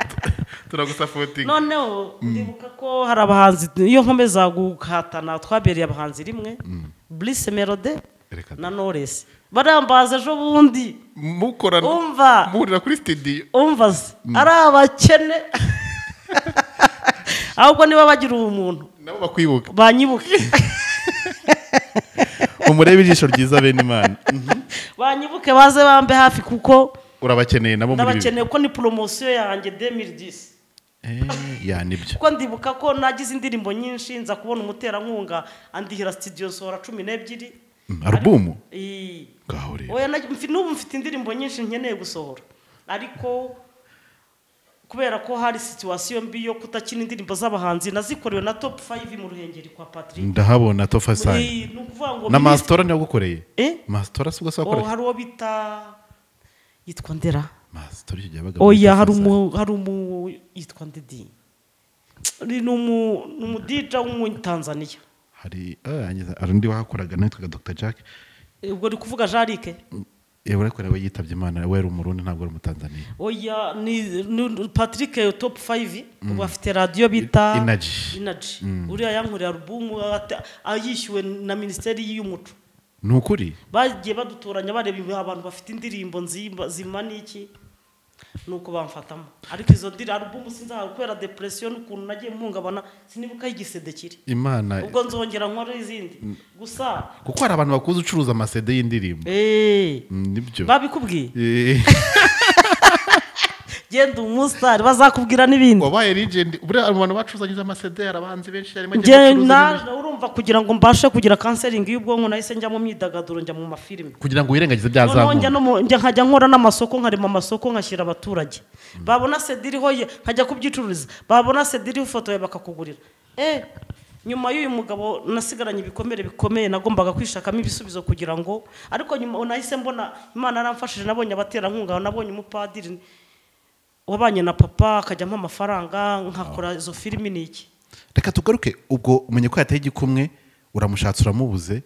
turagusapotinga noneho ndibuka ko hari abahanzi iyo nkomeza guhatana twabereye abahanzi rimwe Bliss Melody na Knowless barambaza ejo bundi mukorana umva muhurira kuri studio umva ari abakene ahubwo niba bagira umuntu nabo bakwibuka banyibuke umurebe ijisho ryiza bene Imana banyibuke baze bambe hafi kuko urabakeneye nabo muri ndabakeneye ko ni promotion yanjye 2010 ya nibyo kuko ndibuka ko nagize indirimbo nyinshi nza kubona umuterankunga andihira studio sohora 12 album gahore oya n'ubu mfite indirimbo nyinshi nkeneye gusohora ariko kubera ko hari situation mbi yo kutakina indirimbo z'abahanzi nazikorewe na top 5 mu Ruhengeri kwa Patrick ndahabona top 5 na Mastora niyo gukoreye Mastora sibwo sakore hari uwo bita yitwa Ndera Mastora icyo yabaga oya hari umu yitwa Ndedi ni numu DJ w'Umutanzania hari arundi wakoraga nitwa Dr Jack ubwo uri kuvuga Jarike urakorewe yitabye Imana we umurundi ntabwo ari Umutanzania oya ni Patrick top 5 ubu afite radio bita Energy uriya yankoreye album ayishyuwe na Ministeri y'Umuco nukuri bagiye badutoranya bareba abantu bafite indirimbo nzima niki nuko bamfatamo ariko izo ndiri album sinzaha kwera depression ukuntu nagiye mpungabana sinibuka igisede kiri Imana ubwo nzongera nkora izindi gusa kuko hari abantu bakuze ucuruza amasede y'indirimbo nibyo babikubwiye genda umustar bazakubwira n'ibindi wabaye legend bure abantu bacuzanyije amasede arabanzi benshi yarimo urumva kugira ngo mbashe kugira counseling y'ubwonko nahise njya mu myidagaduro njya mu mafilime kugira ngo wirengagize byazamuka njya nkajya nkora n'amasoko nkarema amasoko nkashyira abaturage babona sede iriho nkajya kubyicururiza babona sede iriho ifoto yawe bakakugurira nyuma y'uyu mugabo nasigaranye ibikomere bikomeye nagombaga kwishakamo ibisubizo kugira ngo ariko nyuma nahise mbona Imana yaramfashije nabonye abaterankunga nabonye umupadiri wabanye na papa akajyamo amafaranga nkakora izo filimi niki reka tugaruke ubwo umenye ko yataye igikumwe uramushatse uramubuze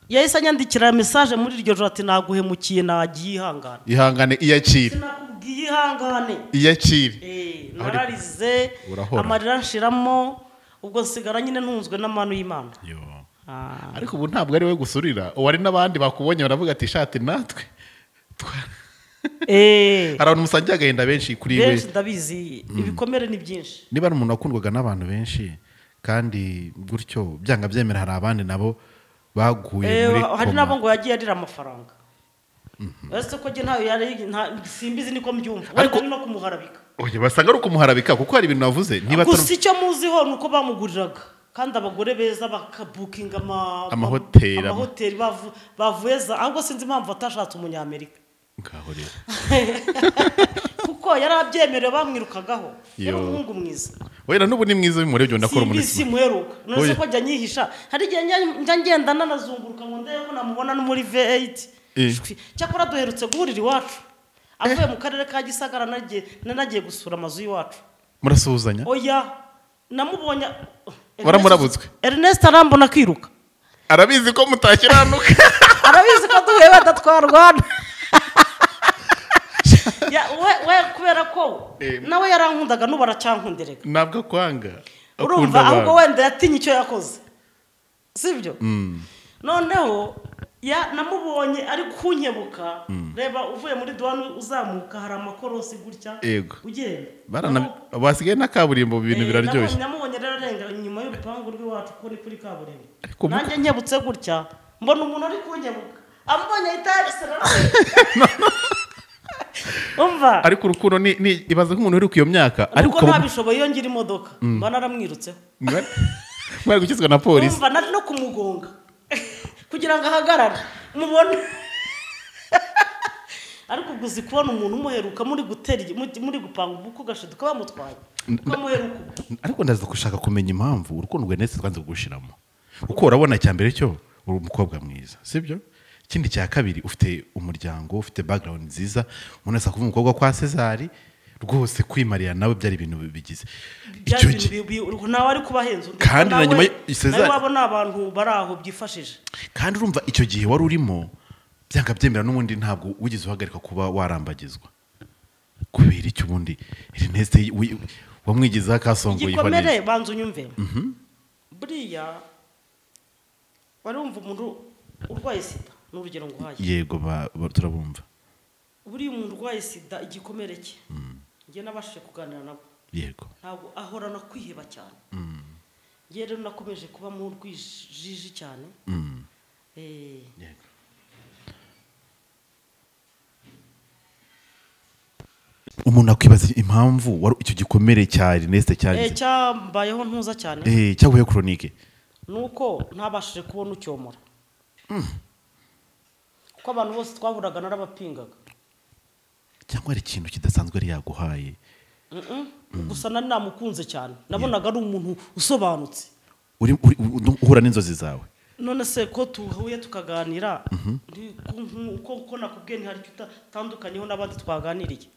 yahise anyandikira message muri iryo joro ati naguhemukiye nagiye ihangane iyakire sinakubwiye ihangane iyakire nararize amarira nshiramo ubwo nsigara nyine ntunzwe n'amano y'Imana ariko ubu ntabwo ari we gusurira wari n'abandi bakubonye baravuga ati shati natwe hari abantu musangiye agahinda benshi kuri we ndabizi ibikomere ni byinshi niba ari umuntu wakundwaga n'abantu benshi kandi gutyo byanga byemera hari abandi nabo baguye muri hari nabo ngo yagiye arira amafaranga ese ko je ntayo yari simbizi niko mbyumva ariko no kumuharabika oye basanga ari kumuharabika kuko hari ibintu navuze niba gusa icyo muziho nuko bamuguriraga kandi abagore beza bakabukinga amahoteli bavuyeza ahubwo sinzi impamvu atashatse umunyamerika kuko yarabyemerewe bamwirukagaho yari umuhungu mwiza wera n'ubu ni mwiza bimurebye ndakora umuntu simuheruka nose ko ajya nyihisha hari igihe ngenda nanazunguruka ngo ndebe ko namubona no muri V8 cyakora duherutse guhurira iwacu avuye mu karere ka Gisagara nagiye gusura amazu y'iwacu. Murasuhuzanya? Oya namubonye Waramurabutswe? Ernest arambona kwiruka. Arabizi ko mutakiranuka. Arabizi ko duhuye badatwarwana. we kubera ko nawe yarankundaga n'ubu aracyankunderega. Ntabwo kwanga. Urumva ahubwo wenda yatinye icyo yakoze. Sibyo? Noneho namubonye ari kunkebuka. Reba uvuye muri douane uzamuka hari amakorosi gutya. Ugenda. Basigaye na kaburimbo ibintu biraryoshye. Namubonye rero arenga inyuma y'urupangu rw'iwacu ko ni kuri kaburimbo. Nanjye nkebutse gutya mbona umuntu ari kunkebuka. Amubonye ahita umva ariko urukundo ni ibaza ko umuntu uri ku iyo myaka ariko ntabishoboye iyo ngira imodoka mba naramwirutseho mwari gukizwa na polisi umva nari no kumugonga kugira ngo ahagarare mubone ariko guzi kubona umuntu umuheruka muri gupanga ubuko gashiduka bamutwaye ukamuheruka ariko ndaza gushaka kumenya impamvu urukundo rwe nese twanze gushiramo uko urabona cyambere cyo uri umukobwa mwiza sibyo ikindi cya kabiri ufite umuryango ufite background nziza umuntu asa kuvuga umukobwa kwa Cesar rwose kwimariya nawe byari ibintu bigize icyo nawe ari kubahenza kandi na nyuma Cesar wabona abantu baraho byifashije kandi urumva icyo gihe wari urimo byanga byemera n'ubundi ntabwo ugize uhagarika kuba warambagizwa kubera icyo ubundi Ernest wamwigiza akasongoye igikomere banzu nyumve buriya warumva umuntu urwaye sida n'urugero nguhaye yego turabumva buri umuntu urwaye sida igikomere cye ngiye nabashije kuganira nabo yego ntabwo ahorana kwiheba cyane ngiye rero nakomeje kuba mu rwijiji cyane yego umuntu akwibaza impamvu icyo gikomere cya Ernest cyambayeho ntuza cyane cyaguye chronique nuko ntabashije kubona ucyomora kuko abantu bose twahuraga narabapingaga cyangwa ari ikintu kidasanzwe ari yaguhaye gusa nari namukunze cyane nabonaga ari umuntu usobanutse uhura n'inzozi zawe none se ko tuhuye tukaganira ko nakubwiye ntihari icyo utandukanyeho n'abandi twaganiriye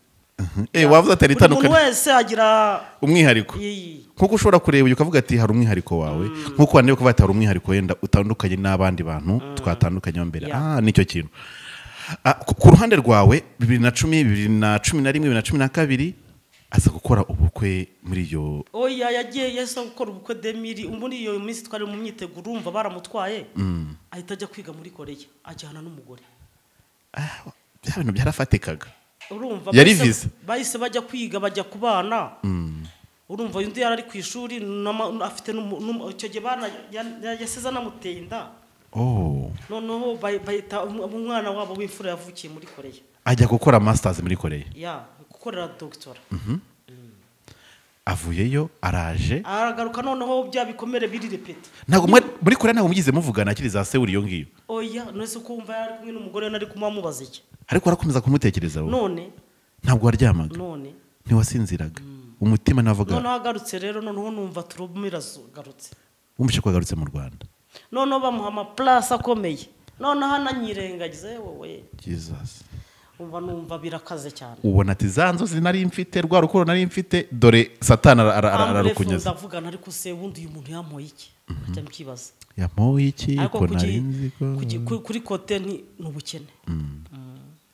wavuze atari itandukanye umuntu wese agira umwihariko nkuko ushobora kureba ukavuga ati hari umwihariko wawe nkuko wandeba kuvuga ati hari umwihariko wenda utandukanye n'abandi bantu twatandukanye mbere nicyo kintu ku ruhande rwawe 2010 2011 2012 aza gukora ubukwe muri iyo oya yagiye yesa gukora ubukwe 2000 muri iyo minsi twari mu myiteguro urumva baramutwaye ahita ajya kwiga muri Korea ajyana n'umugore bya bintu byarafatikaga urumva bahise bajya kwiga bajya kubana urumva undi yari ari ku ishuri afite icyo gihe bana yasize namuteye inda noneho bayita umwana wabo w'imfura yavukiye muri Korea ajya gukora masters muri Korea gukorera doctora avuyeyo araje aragaruka noneho bya bikomere biri repete ntago muri Korea ntago mugize muvugana akiri za Seoul iyo ngiyo oya nose ko umva yari kumwe n'umugore nari kumubaza iki ariko arakomeza kumutekereza none ntabwo waryamaga none ntiwasinziraga umutima navuga noneho agarutse rero noneho numva turumira garutse wumvishe ko agarutse mu Rwanda noneho bamuha amaplace akomeye noneho ananyirengagize wowe Jesus numva birakaze cyane ubona ati zanzo zinari mfite rwa rukundo nari mfite dore satana ararukunyaza ndavugana ariko se wundi uyu muntu yamoye iki ajya mkibaza yamoye iki ko narinzi ko kuri kote ni ubukene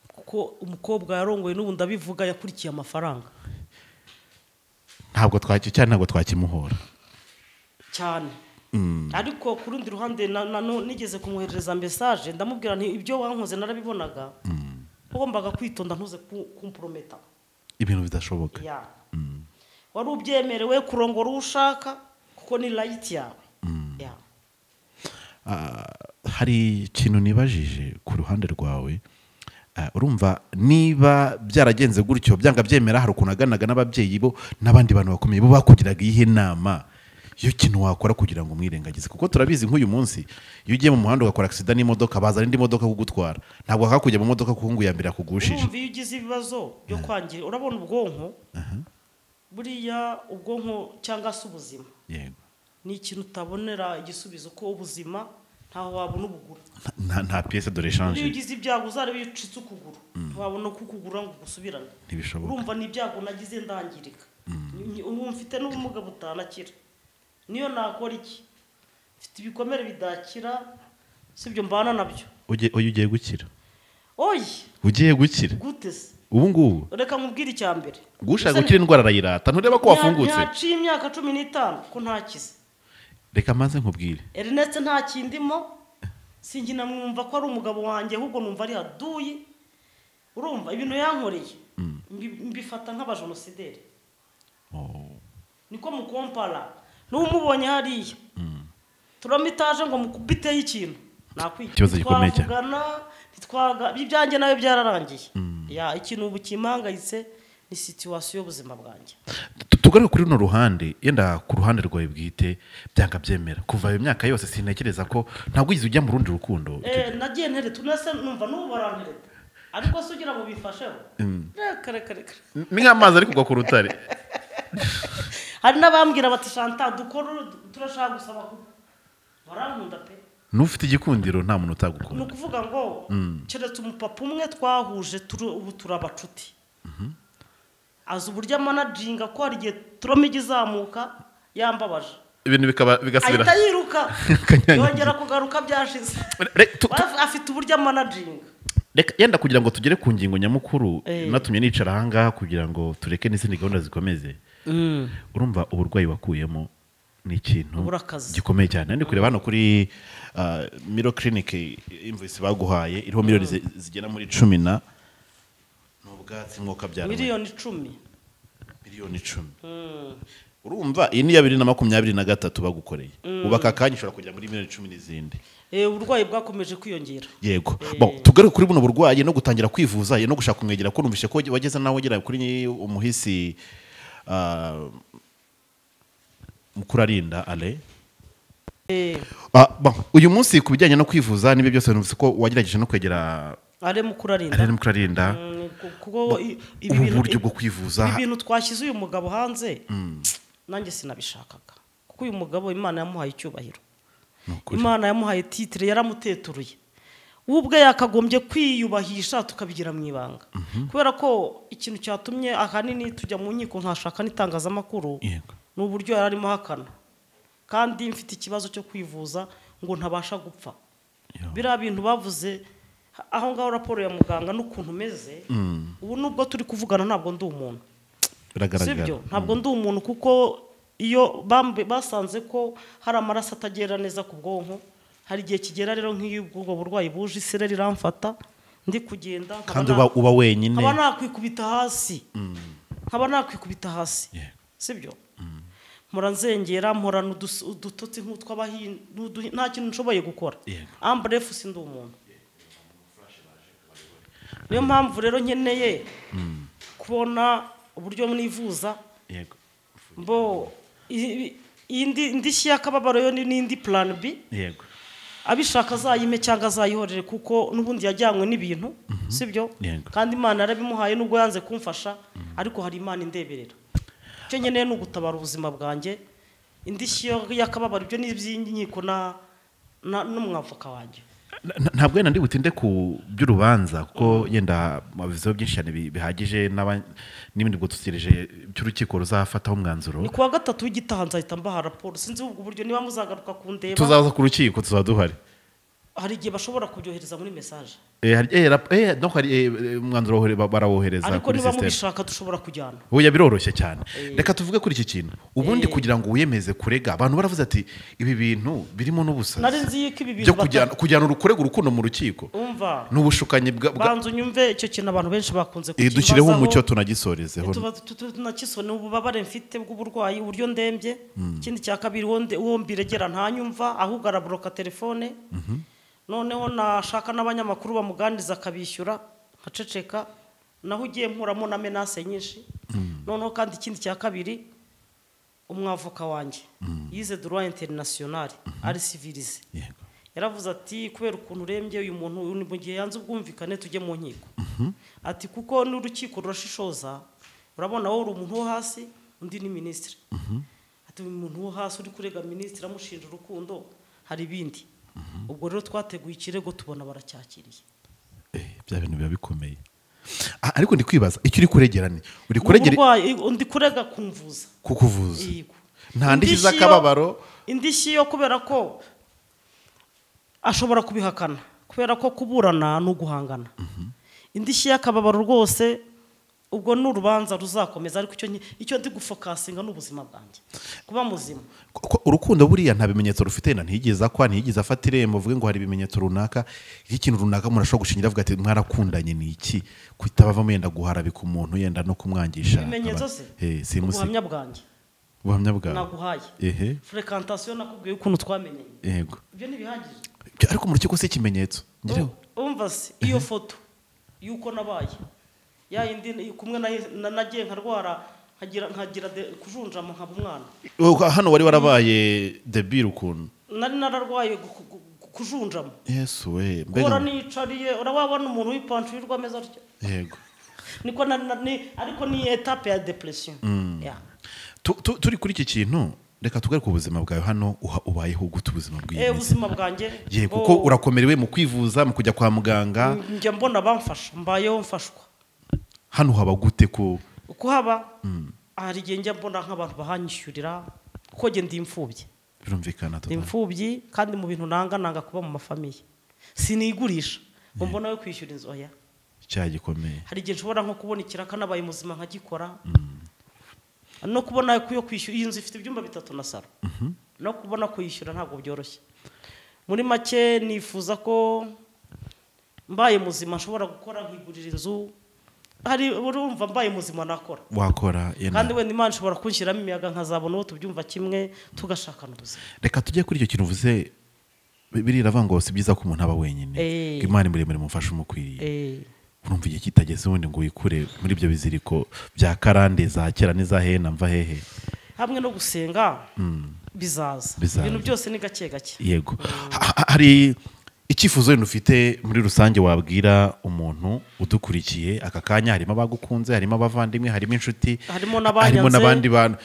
kuko umukobwa yarongoye n'ubundi abivuga yakurikiye amafaranga ntabwo twakimuhora cyane ariko ku rundi ruhande nigeze kumwoherereza message ndamubwira nti ibyo wankoze narabibonaga ugombaga kwitonda ntuze kumprometa ibintu bidashoboka wari ubyemerewe kurongora ushaka kuko ni right yawe hari ikintu nibajije ku ruhande rwawe urumva niba byaragenze gutyo byanga byemera hari ukuntu aganaga n'ababyeyi bo n'abandi bantu bakomeye bo bakugiraga ihe nama iyo kintu wakora kugira ngo umwirengagize kuko turabizi nk'uyu munsi iyo ugiye mu muhanda ugakora accident n'imodoka bazana indi modoka kugutwara ntabwo akakujya mu modoka kuhunguyambira kugushije urumva iyo ugize ibibazo byo kwangira urabona ubwonko buriya ubwonko cyangwa se ubuzima yego ni ikintu utabonera igisubizo ko ubuzima ntaho wabona ubugura nta pièce de iyo rechange ugize ibyago uzarebe iyo ucitse ukuguru ntiwabona ko ukugura ngo gusubirane ntibishoboka urumva ni ibyago nagize ndangirika ubu mfite n'ubumuga butanakira niyo nakora iki mfite ibikomere bidakira sibyo mbana nabyo ugiye gukira oyi ugiye gukira gute se ubu ngubu reka nkubwire icya mbere gushaka gukira indwara arayirata ntureba ko wafungutse ntaciye imyaka 15 ko ntakize reka maze nkubwire Ernest nta kindimo singina mwumva ko ari umugabo wanjye ahubwo numva ari haduyi urumva ibintu yankoreye mbifata nk'abajenosideri niko mukompara n'umubonye hariya turamitaje ngo mukubiteho ikintu ikibazo gikomeye cyane twagana ibyanjye nawe byararangiye ya ikintu ubu kimangayitse ni situation y'ubuzima bwanjye tugaruke kuri runo ruhande yenda ku ruhande rwawe bwite byanga byemera kuva iyo myaka yose sintekereza ko ntabwo ugize ujya mu rundi rukundo nagiye ntere tunese numva n'ubu barantereta ariko se ugira ngo bifasheho reka ni nk'amazi ari kugwa ku rutare hari n'abambwira bati Chantal dukora turashaka gusaba ko barankunda pe n'ufite igikundiro nta muntu utagukunda ni ukuvuga ngo keretse umupapa umwe twahuje ubu turabacuti azi uburyo amanajinga ko hari igihe turomige izamuka yambabaje ibintu bigasubira ahita yiruka yongera kugaruka byashize afite uburyo amanajinga yenda kugira ngo tugere ku ngingo nyamukuru natumye nicara ahangaha kugira ngo tureke n'izindi gahunda zikomeze urumva uburwayi wakuyemo ni ikintu gikomeye cyane ndi kureba hano kuri Miro Clinic invoice baguhaye iriho miliyoni zigera muri 10 n'ubwatsi mwuka byara miliyoni 10 urumva iyi ni ya 2023 bagukoreye ubaka kanyishora kujya muri miliyoni 10 n'izindi uburwayi bwakomeje kwiyongera yego tugaruke kuri buno burwayi no gutangira kwivuza no gushaka kumwegera ko numvishe ko wageze nawe ugera kuri umuhisi Mukurarinda ale uyu munsi ku bijyanye no kwivuza n'ibyo byose numvise ko wagerageje no kwegera ale Mukurarinda kuko uburyo bwo kwivuza ibintu twashyize uyu mugabo hanze nanjye sinabishakaga kuko uyu mugabo Imana yamuhaye icyubahiro Imana yamuhaye titre yaramuteturuye ubwe yakagombye kwiyubahisha tukabigira mu ibanga kubera ko ikintu cyatumye ahanini tujya mu nkiko nkashaka n'itangazamakuru ni uburyo yararimo hakana kandi mfite ikibazo cyo kwivuza ngo ntabasha gupfa biriya bintu bavuze aho ngaho raporo ya muganga n'ukuntu umeze ubu nubwo turi kuvugana ntabwo ndi umuntu sibyo ntabwo ndi umuntu kuko iyo basanze ko hari amaraso atagera neza ku bwonko hari igihe kigera rero nk'iyo ubwo burwayi buje isereri iramfata ndi kugenda kandi uba wenyine nkaba nakwikubita hasi sibyo mpora nzengera mporana udutotsi nk'utw'abahindu nta kintu nshoboye gukora amburefu si ndi umuntu niyo mpamvu rero nkeneye kubona uburyo mwivuza mbo indishyi y'akababaro yo n'indi plan B abishaka azayime cyangwa azayihorere kuko n'ubundi yajyanywe n'ibintu sibyo kandi Imana yarabimuhaye nubwo yanze kumfasha ariko hari Imana indeberera cyo nkeneye no gutabara ubuzima bwanjye indishyi y'akababaro ibyo n'iby'inkiko n'umwavoka wanjye ntabwo yenda ndi butinde ku by'urubanza kuko yenda mabizo byinshi cyane bihagije n'ibindi bwo tusireje cy'urukiko ruzafataho umwanzuro ni kuwa gatatu w'igitaha nzahita mbaha raporo sinzi ubwo buryo niba muzagaruka kundeba tuzaza ku rukiko tuzaduhari hari igihe bashobora kubyohereza muri message no hari umwanzuro barawohereza ariko niba mubishaka dushobora kujyana oya biroroshye cyane reka tuvuge kuri iki kintu ubundi kugira ngo uyemeze kurega abantu baravuze ati ibi bintu birimo n'ubusazi nari nzi ko ibi bintu kujyana urukurega urukundo mu rukiko umva n'ubushukanyi banzu nyumve icyo kintu abantu benshi bakunze kukibazaho dushyireho umucyo tunagisorezeho tunakisone ububabare mfite bw'uburwayi uburyo ndembye ikindi cya kabiri uwo mbiregera ntanyumva ahubwo arabloka telefone noneho nashaka n'abanyamakuru bamuganiriza akabishyura nkaceceka naho ugiye mkuramo na menace nyinshi noneho kandi ikindi cya kabiri umwavoka wanjye yize droit international ari civilize yaravuze ati kubera ukuntu urembye uyu muntu mu gihe yanze ubwumvikane tujye mu nkiko ati kuko n'urukiko rurashishoza urabona wowe uri umuntu wo hasi undi ni minisitiri ati uyu muntu wo hasi uri kurega minisitiri amushinja urukundo hari ibindi ubwo rero twateguye ikirego tubona baracyakiriye. Bya bintu biba bikomeye. Ariko ndi kwibaza icyo uri kuregera ni uri kuregera ndi kurega kumvuza kukuvuza nta ndishyi z'akababaro indishyi yo kubera ko ashobora kubihakana kubera ko kuburana no guhangana. Indishyi y'akababaro rwose ubwo n'urubanza ruzakomeza ariko icyo ndi gufokasinga n'ubuzima bwanjye kuba muzima. Urukundo buriya nta bimenyetso rufite na ntigeza afata irembo uvuge ngo hari ibimenyetso runaka ikintu runaka murashobora gushingira avuga ati mwarakundanye ni iki kutabavamo yenda guharabika umuntu yenda no kumwangisha. Ibimenyetso se ubuhamya bwanjye naguhaye fréquentation nakubwiye ukuntu twamenyanye. Yego ibyo ntibihagije ariko mu rukiko si ikimenyetso ngireho umva se iyo foto yuko nabaye yindi kumwe nagiye nkarwara nkagira kujunjama nkaba umwana. Hano wari warabaye debile ukuntu nari nararwaye kujunjama. Yesu we mbega nicariye urababona umuntu w'ipancu y'urwa meza ryo. Yego niko ariko ni etape ya depression. Turi kuri iki kintu reka tugaruke ubuzima bwawe hano ubayeho gute ubuzima bwiwe. Ubuzima bwanjye yego kuko urakomerewe mu kwivuza mu kujya kwa muganga. Njye mbona bamfasha mbayeho mfashwa. Hano haba gute ko haba hari igihe njya mbona nk'abantu bahanyishyurira kuko njye ndi imfubyi. Birumvikana ndi imfubyi kandi mu bintu nanga kuba mu mafamiye sinigurisha ngo mbona yo kwishyura inzu oya cya gikomeye. Hari igihe nshobora nko kubona ikiraka nabaye muzima nkagikora no kubona ko yo kwishyura iyi nzu ifite ibyumba 3 na salo no kubona kuyishyura ntabwo byoroshye. Muri make nifuza ko mbaye muzima nshobora gukora nkigurira inzu hari urumva mbaye muzima nakora wakora kandi wenda Imana ishobora kunshyiramo imiyaga nkazabona uwo tubyumva kimwe tugashakana ubuzima. Reka tujye kuri icyo kintu uvuze biriravuga ngo si byiza ko umuntu aba wenyine ngo Imana imuremere mufashe umukwiriye. Urumva igihe kitageze ubundi ngo wikure muri ibyo biziriko bya karande za kera n'iza hena mva hehe hamwe no gusenga bizaza ibintu byose ni gake gake. Yego hari icyifuzo wenda ufite muri rusange wabwira umuntu udukurikiye aka kanya harimo abagukunze harimo abavandimwe harimo inshuti harimo n'abandi bantu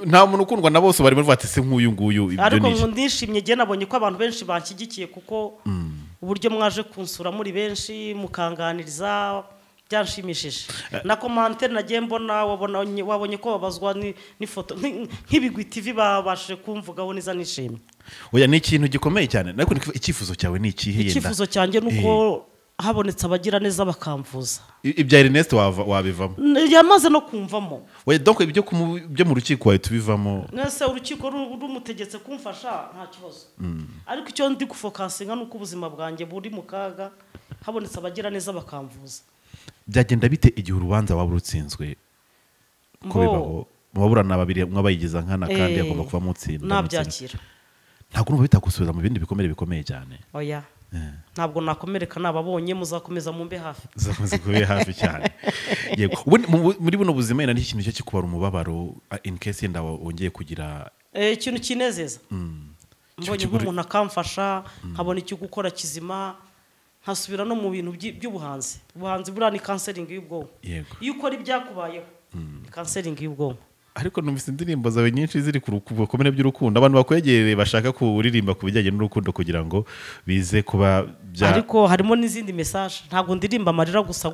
nta muntu ukundwa na bose bari muri bati se nk'uyu nguyu. Ariko ndishimye igihe nabonye ko abantu benshi banshyigikiye kuko uburyo mwaje kunsura muri benshi mukanganiriza byanshimishije na commentaire nagiye mbona wabonye ko babazwa n'ifoto nk'ibigwi TV babashije kumvugaho niza nishimye. Oya ni ikintu gikomeye cyane ariko icyifuzo cyawe ni ikihe yenda? Icyifuzo cyanjye nuko habonetse abagira neza bakamvuza. Ibya Ernest wabivamo? Yamaze no kumvamo. Oya donc ibyo mu rukiko wawe tubivamo? Nese urukiko rumutegetse kumfasha nta kibazo. Ariko icyo ndi gufokasinga nuko ubuzima bwanjye buri mu kaga habonetse abagira neza bakamvuza. Byagenda bite igihe urubanza waba rutsinzwe ko bibaho mubaburana babiri mwabayigiza nkana kandi agomba kuva mutsinda nabyakira ntabwo numva bitagusubiza mu bindi bikomeye cyane. Oya ntabwo nakomereka nababonye muzakomeza mumbe hafi zakomeza kube hafi cyane. Yego muri buno buzima ina n'ikintu cyo kikubara umubabaro in case yenda wongeye kugira ikintu kinezeza mbonye umuntu akamfasha nkabona icyo gukora kizima nkasubira no mu bintu by'ubuhanzi. Ubuhanzi buriya ni counseling y'ubwonko. Iyo ukora ibyakubayeho ni counseling y'ubwonko. Ariko numvise indirimbo zawe nyinshi ziri ku rukomere by'urukundo abantu bakwegereye bashaka kuririmba ku bijyanye n'urukundo kugira ngo bize kuba ariko harimo n'izindi message ntabwo ndirimba amarira gusa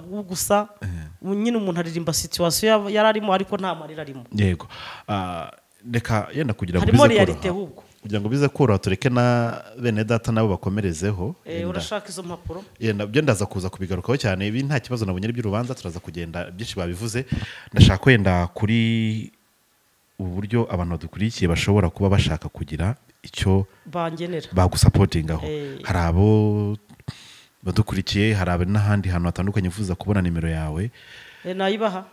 nyine umuntu aririmba situation yararimo ariko nta marira arimo. Yego reka yenda kugira ngo bize realite hubwo kugira ngo bize koroha tureke na bene data nabo bakomerezeho. Urashaka izo mpapuro yenda byo ndaza kuza kubigarukaho cyane ibi nta kibazo nabonye by'urubanza turaza kugenda byinshi babivuze. Ndashaka wenda kuri uburyo abantu badukurikiye bashobora kuba bashaka kugira icyo bangenera bagusapotingaho. Hari abo badukurikiye hari abo n'ahandi hantu hatandukanye ufuza kubona nimero yawe nayibaha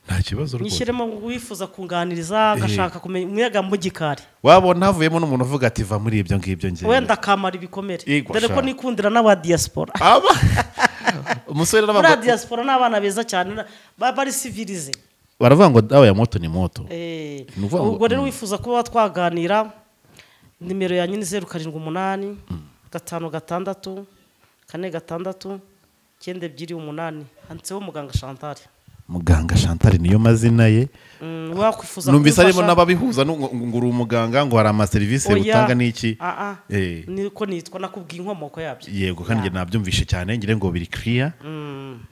nta kibazo rwose. Nishyiremo wifuza kunganiriza agashaka kumenya umuyaga mu gikari wabona havuyemo n'umuntu uvuga ati va muri ibyo ngibyo ngiye wenda kamara ibikomere dore ko nikundira n'aba diaspora umusore n'aba diaspora n'abana beza cyane bari civilize baravuga ngo dawa ya moto ni moto. Ubwo rero wifuza kuba twaganira nimero ya nyine 078 566 4 6 9 2 8 handitseho muganga Chantal. muganga Chantal niyo mazina ye wakwifuza numvise arimo n'ababihuza ngo uri umuganga ngo hari amaserivisi utanga n'iki niko nitwa nakubwiye inkomoko yabyo yego kandi njye nabyumvishe cyane ngire ngo biri clear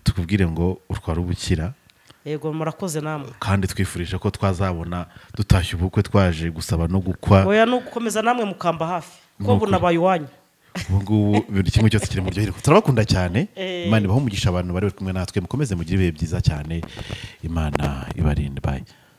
tukubwire ngo urwara ubukira yego murakoze namwe kandi twifurije ko twazabona dutashye ubukwe twaje gusaba no gukwa oya no gukomeza namwe mukamba hafi ko bunabaye iwanyu ubu buri kimwe cyose kiri mu ryohero turabakunda cyane Imana ibahe umugisha abantu bari kumwe natwe mukomeze mugire ibihe byiza cyane Imana ibarinde bye